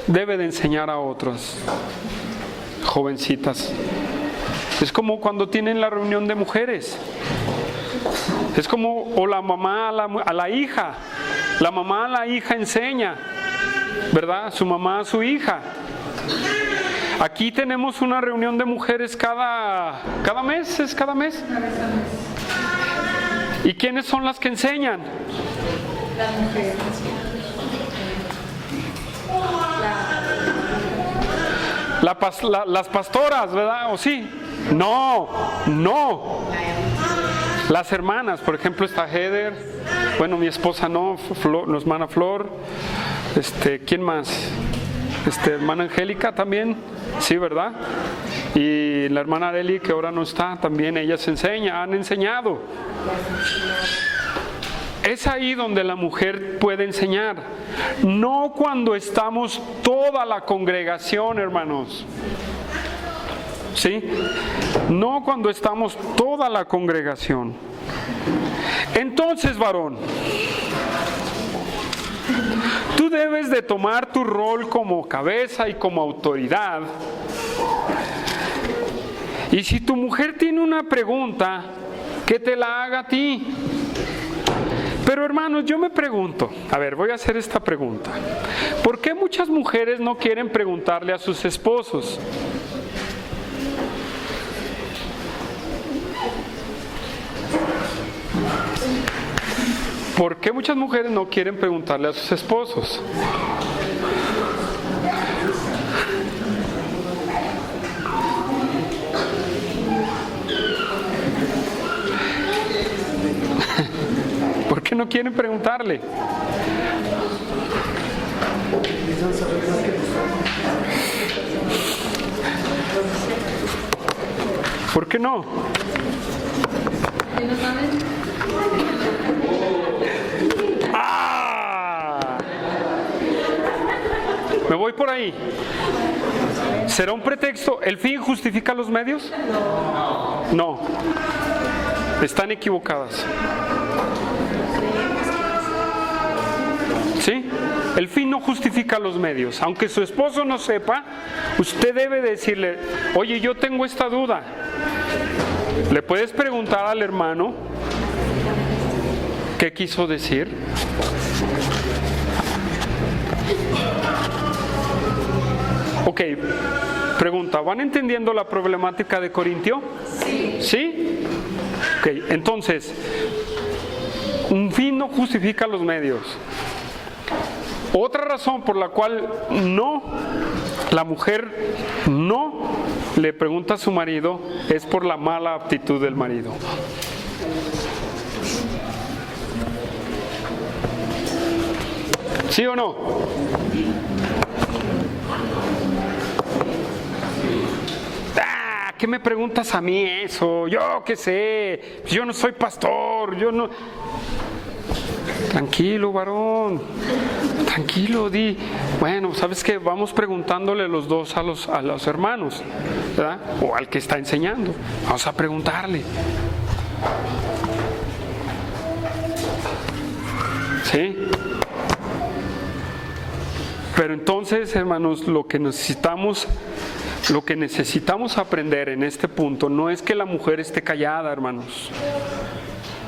debe de enseñar a otras jovencitas. Es como cuando tienen la reunión de mujeres. Es como, o la mamá a la hija. La mamá a la hija enseña, ¿verdad? Su mamá a su hija. Aquí tenemos una reunión de mujeres cada mes, ¿es cada mes? ¿Y quiénes son las que enseñan? Las mujeres. Las pastoras, ¿verdad? ¿O sí? No. Las hermanas, por ejemplo, está Heather, bueno, mi esposa no, mi hermana Flor, ¿quién más? Hermana Angélica también, sí, ¿verdad? Y la hermana Areli, que ahora no está, también ellas han enseñado. Es ahí donde la mujer puede enseñar, no cuando estamos toda la congregación, hermanos. ¿Sí? No cuando estamos toda la congregación. Entonces, varón, tú debes de tomar tu rol como cabeza y como autoridad. Y si tu mujer tiene una pregunta, que te la haga a ti. Pero hermanos, yo me pregunto, voy a hacer esta pregunta. ¿Por qué muchas mujeres no quieren preguntarle a sus esposos? ¿Por qué muchas mujeres no quieren preguntarle a sus esposos? ¿Por qué no quieren preguntarle? ¿Por qué no? Me voy por ahí. ¿Será un pretexto? ¿El fin justifica los medios? No. Están equivocadas. ¿Sí? El fin no justifica los medios. Aunque su esposo no sepa, usted debe decirle, oye, yo tengo esta duda. Le puedes preguntar al hermano qué quiso decir. Ok, pregunta, ¿van entendiendo la problemática de Corintio? Sí. ¿Sí? Ok, entonces, un fin no justifica los medios. Otra razón por la cual la mujer no le pregunta a su marido es por la mala actitud del marido. ¿Sí o no? ¿Qué me preguntas a mí eso? Yo qué sé, yo no soy pastor, yo no... Tranquilo, varón, tranquilo, di. Bueno, ¿sabes qué? Vamos preguntándole los dos a los hermanos, ¿verdad? O al que está enseñando. Vamos a preguntarle. ¿Sí? Pero entonces, hermanos, lo que necesitamos aprender en este punto no es que la mujer esté callada, hermanos.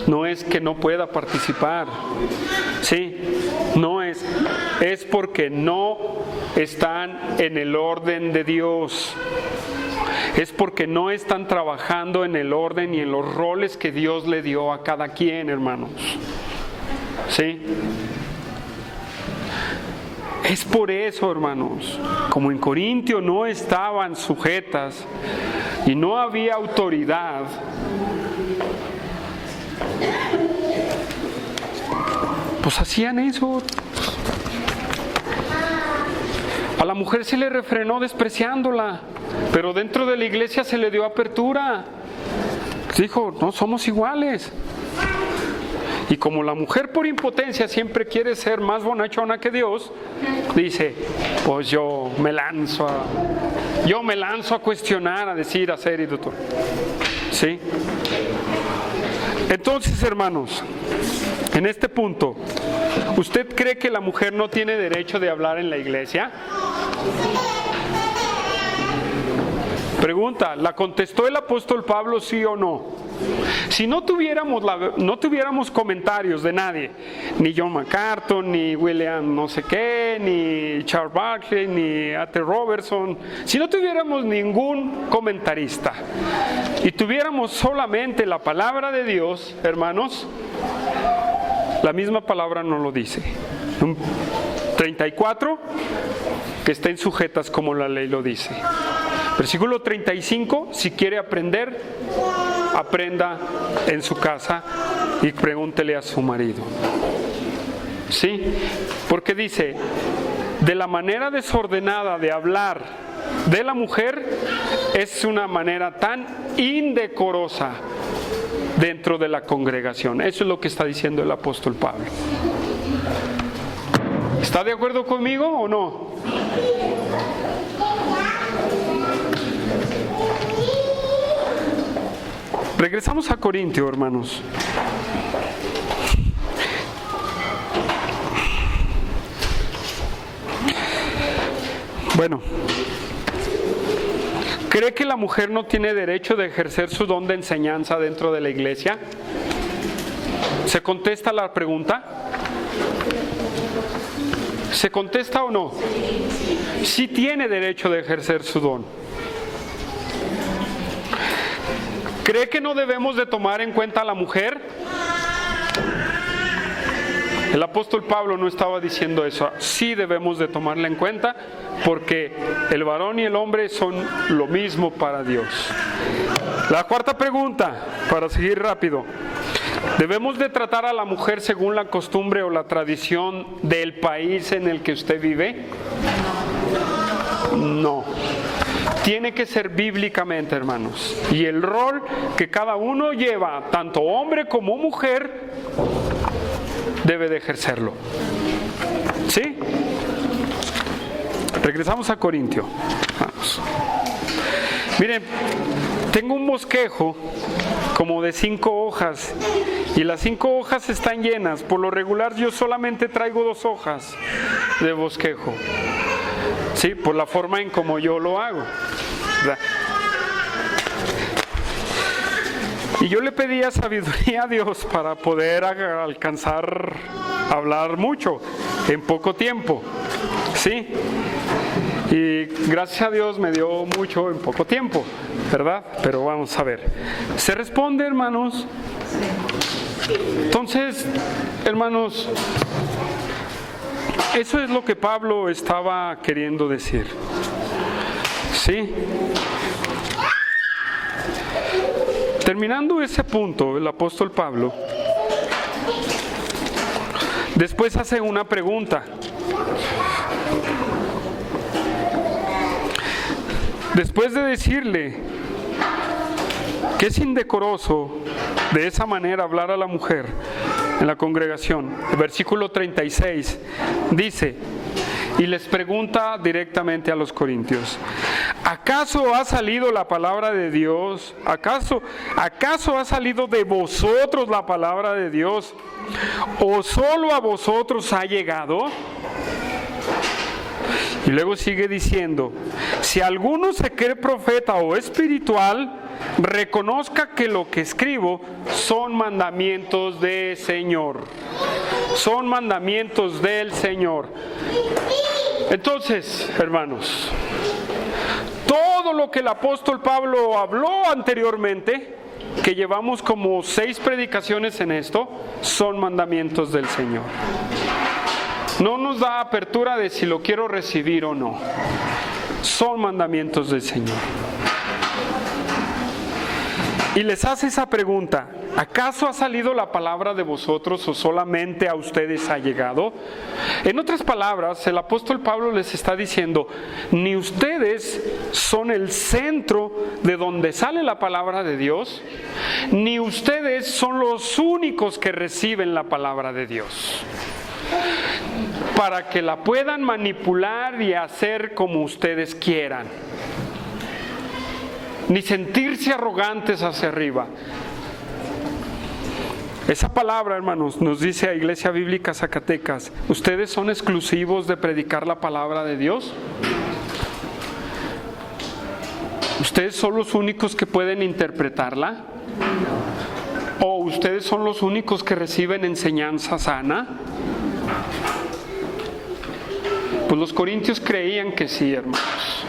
No es que no pueda participar. Sí, no es porque no están en el orden de Dios. Es porque no están trabajando en el orden y en los roles que Dios le dio a cada quien, hermanos. Sí. Es por eso, hermanos, como en Corintio no estaban sujetas y no había autoridad, pues hacían eso. A la mujer se le refrenó despreciándola, pero dentro de la iglesia se le dio apertura. Dijo, no somos iguales. Y como la mujer por impotencia siempre quiere ser más bonachona que Dios, dice, pues yo me lanzo a cuestionar, a decir, a hacer y doctor. ¿Sí? Entonces, hermanos, en este punto, ¿usted cree que la mujer no tiene derecho de hablar en la iglesia? Pregunta, ¿la contestó el apóstol Pablo sí o no? Si no tuviéramos comentarios de nadie, ni John MacArthur, ni William no sé qué, ni Charles Barkley, ni A.T. Robertson, si no tuviéramos ningún comentarista y tuviéramos solamente la palabra de Dios, hermanos, la misma palabra nos lo dice. 34, que estén sujetas como la ley lo dice. Versículo 35, si quiere aprender, aprenda en su casa y pregúntele a su marido. ¿Sí? Porque dice, de la manera desordenada de hablar de la mujer es una manera tan indecorosa dentro de la congregación. Eso es lo que está diciendo el apóstol Pablo. ¿Está de acuerdo conmigo o no? Regresamos a Corintio, hermanos. Bueno, ¿cree que la mujer no tiene derecho de ejercer su don de enseñanza dentro de la iglesia? ¿Se contesta la pregunta? ¿Se contesta o no? Sí tiene derecho de ejercer su don. ¿Cree que no debemos de tomar en cuenta a la mujer? El apóstol Pablo no estaba diciendo eso. Sí debemos de tomarla en cuenta porque el varón y el hombre son lo mismo para Dios. La cuarta pregunta, para seguir rápido. ¿Debemos de tratar a la mujer según la costumbre o la tradición del país en el que usted vive? No. Tiene que ser bíblicamente, hermanos. Y el rol que cada uno lleva, tanto hombre como mujer, debe de ejercerlo. ¿Sí? Regresamos a Corintio. Vamos. Miren, tengo un bosquejo como de 5 hojas, y las 5 hojas están llenas. Por lo regular yo solamente traigo 2 hojas de bosquejo, sí, por la forma en como yo lo hago, ¿verdad? Y yo le pedía sabiduría a Dios para poder alcanzar a hablar mucho en poco tiempo, ¿sí? Y gracias a Dios me dio mucho en poco tiempo, ¿verdad? Pero vamos a ver. ¿Se responde, hermanos? Entonces, hermanos, eso es lo que Pablo estaba queriendo decir, ¿sí? Terminando ese punto, el apóstol Pablo después hace una pregunta. Después de decirle que es indecoroso de esa manera hablar a la mujer en la congregación, el versículo 36 dice, y les pregunta directamente a los corintios, ¿acaso ha salido la palabra de Dios? ¿Acaso ha salido de vosotros la palabra de Dios? ¿O solo a vosotros ha llegado? Y luego sigue diciendo, si alguno se cree profeta o espiritual, reconozca que lo que escribo son mandamientos del Señor. Son mandamientos del Señor. Entonces, hermanos, todo lo que el apóstol Pablo habló anteriormente, que llevamos como 6 predicaciones en esto, son mandamientos del Señor. No nos da apertura de si lo quiero recibir o no. Son mandamientos del Señor. Y les hace esa pregunta, ¿acaso ha salido la palabra de vosotros o solamente a ustedes ha llegado? En otras palabras, el apóstol Pablo les está diciendo, ni ustedes son el centro de donde sale la palabra de Dios, ni ustedes son los únicos que reciben la palabra de Dios, para que la puedan manipular y hacer como ustedes quieran, ni sentirse arrogantes hacia arriba. Esa palabra, hermanos, nos dice a Iglesia Bíblica Zacatecas, ¿ustedes son exclusivos de predicar la palabra de Dios? ¿Ustedes son los únicos que pueden interpretarla? ¿O ustedes son los únicos que reciben enseñanza sana? Pues los corintios creían que sí, hermanos.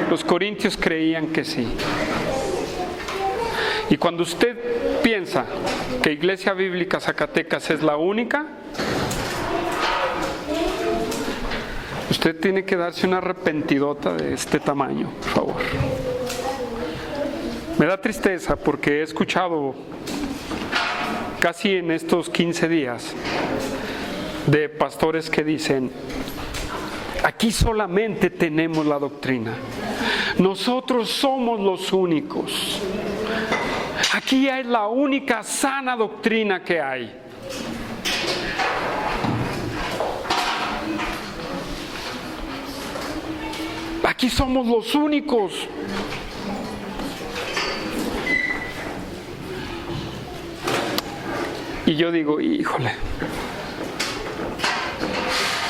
Los corintios creían que sí. Y cuando usted piensa que Iglesia Bíblica Zacatecas es la única, usted tiene que darse una arrepentidota de este tamaño, por favor. Me da tristeza porque he escuchado casi en estos 15 días de pastores que dicen, aquí solamente tenemos la doctrina. Nosotros somos los únicos. Aquí es la única sana doctrina que hay. Aquí somos los únicos. Y yo digo, híjole.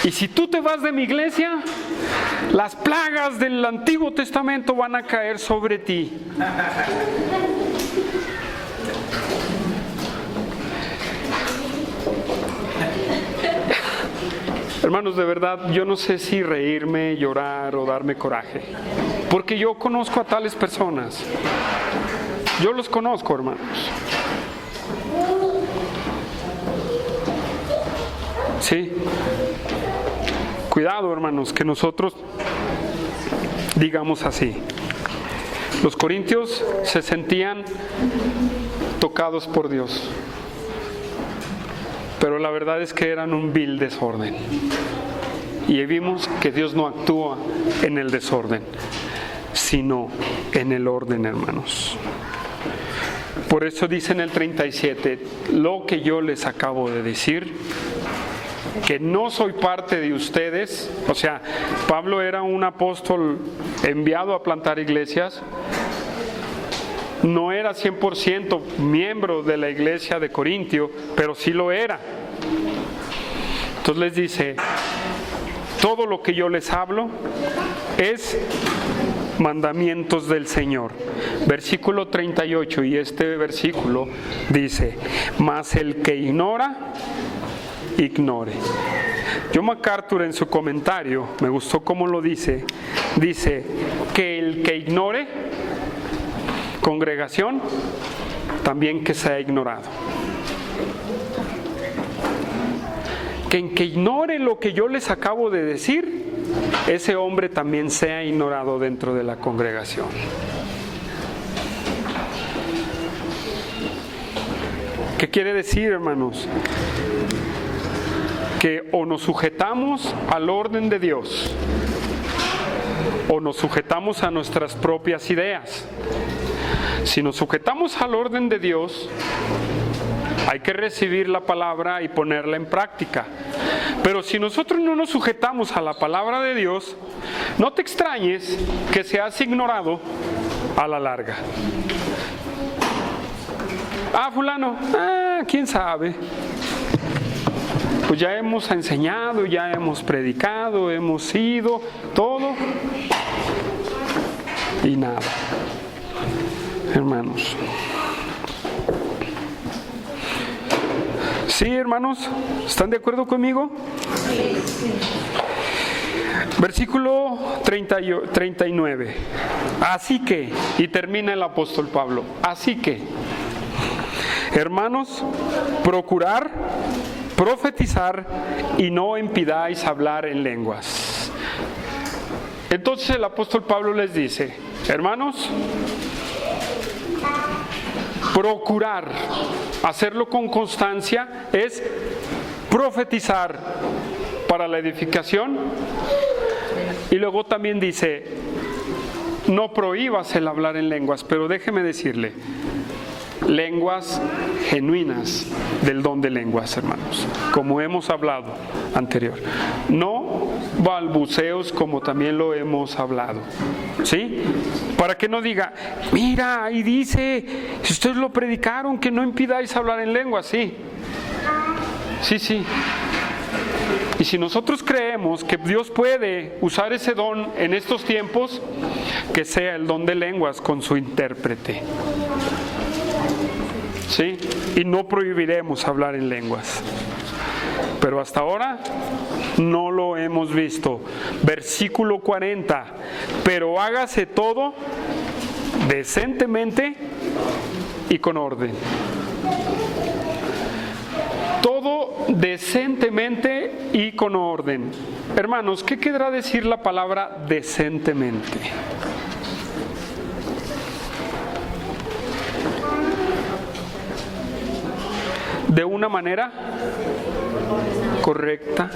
Y si tú te vas de mi iglesia, las plagas del Antiguo Testamento van a caer sobre ti. Hermanos, de verdad, yo no sé si reírme, llorar o darme coraje, porque yo conozco a tales personas. Yo los conozco, hermanos. Sí. Cuidado, hermanos, que nosotros digamos así. Los corintios se sentían tocados por Dios, pero la verdad es que eran un vil desorden. Y vimos que Dios no actúa en el desorden, sino en el orden, hermanos. Por eso dice en el 37, lo que yo les acabo de decir, que no soy parte de ustedes. O sea, Pablo era un apóstol enviado a plantar iglesias, no era 100% miembro de la iglesia de Corintio, pero sí lo era. Entonces les dice, todo lo que yo les hablo es mandamientos del Señor. Versículo 38, y este versículo dice, mas el que ignora, ignore. John MacArthur en su comentario, me gustó cómo lo dice que el que ignore, congregación, también que sea ignorado. Que ignore lo que yo les acabo de decir, ese hombre también sea ignorado dentro de la congregación. ¿Qué quiere decir, hermanos? Que o nos sujetamos al orden de Dios, o nos sujetamos a nuestras propias ideas. Si nos sujetamos al orden de Dios, hay que recibir la palabra y ponerla en práctica. Pero si nosotros no nos sujetamos a la palabra de Dios, no te extrañes que seas ignorado a la larga. Fulano, quién sabe. Pues ya hemos enseñado, ya hemos predicado, hemos ido, todo. Y nada. Hermanos. ¿Sí, hermanos? ¿Están de acuerdo conmigo? Versículo 39. Así que, y termina el apóstol Pablo, así que, hermanos, procurar profetizar y no impidáis hablar en lenguas. Entonces el apóstol Pablo les dice, hermanos, procurar hacerlo con constancia es profetizar para la edificación. Y luego también dice, no prohíbas el hablar en lenguas, pero déjeme decirle, lenguas genuinas del don de lenguas, hermanos, como hemos hablado anterior. No balbuceos como también lo hemos hablado, ¿sí? Para que no diga, mira, ahí dice, si ustedes lo predicaron, que no impidáis hablar en lenguas, sí. Sí. Y si nosotros creemos que Dios puede usar ese don en estos tiempos, que sea el don de lenguas con su intérprete. ¿Sí? Y no prohibiremos hablar en lenguas. Pero hasta ahora no lo hemos visto. Versículo 40. Pero hágase todo decentemente y con orden. Todo decentemente y con orden. Hermanos, ¿qué querrá decir la palabra decentemente? De una manera correcta,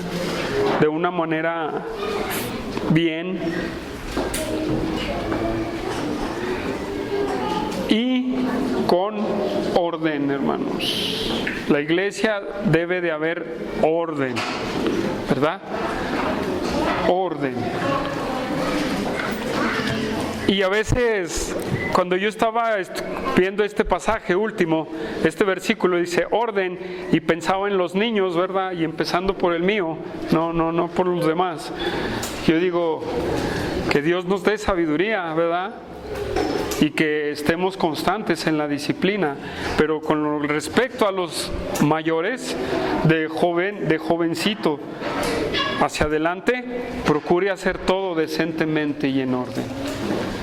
de una manera bien y con orden, hermanos. La iglesia debe de haber orden, ¿verdad? Orden. Y a veces, cuando yo estaba viendo este pasaje último, este versículo dice orden, y pensaba en los niños, ¿verdad? Y empezando por el mío, no por los demás. Yo digo, que Dios nos dé sabiduría, ¿verdad? Y que estemos constantes en la disciplina, pero con respecto a los mayores, de jovencito hacia adelante, procure hacer todo decentemente y en orden.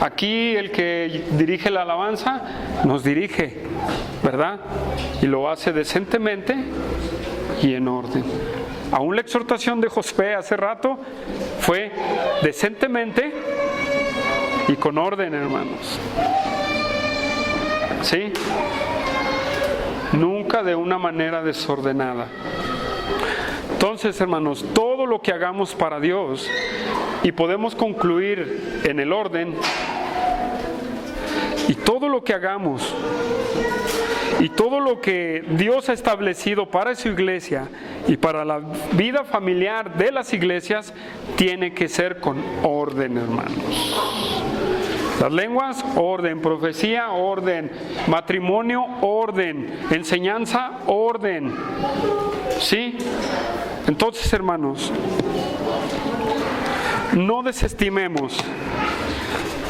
Aquí el que dirige la alabanza nos dirige, ¿verdad? Y lo hace decentemente y en orden. Aún la exhortación de Josué hace rato fue decentemente y con orden, hermanos. ¿Sí? Nunca de una manera desordenada. Entonces, hermanos, todo lo que hagamos para Dios, y podemos concluir en el orden, y todo lo que hagamos, y todo lo que Dios ha establecido para su iglesia y para la vida familiar de las iglesias, tiene que ser con orden, hermanos. Las lenguas, orden. Profecía, orden. Matrimonio, orden. Enseñanza, orden. ¿Sí? Entonces, hermanos, no desestimemos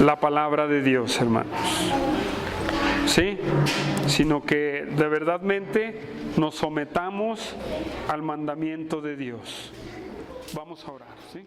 la palabra de Dios, hermanos. ¿Sí? Sino que de verdadmente nos sometamos al mandamiento de Dios. Vamos a orar, ¿sí?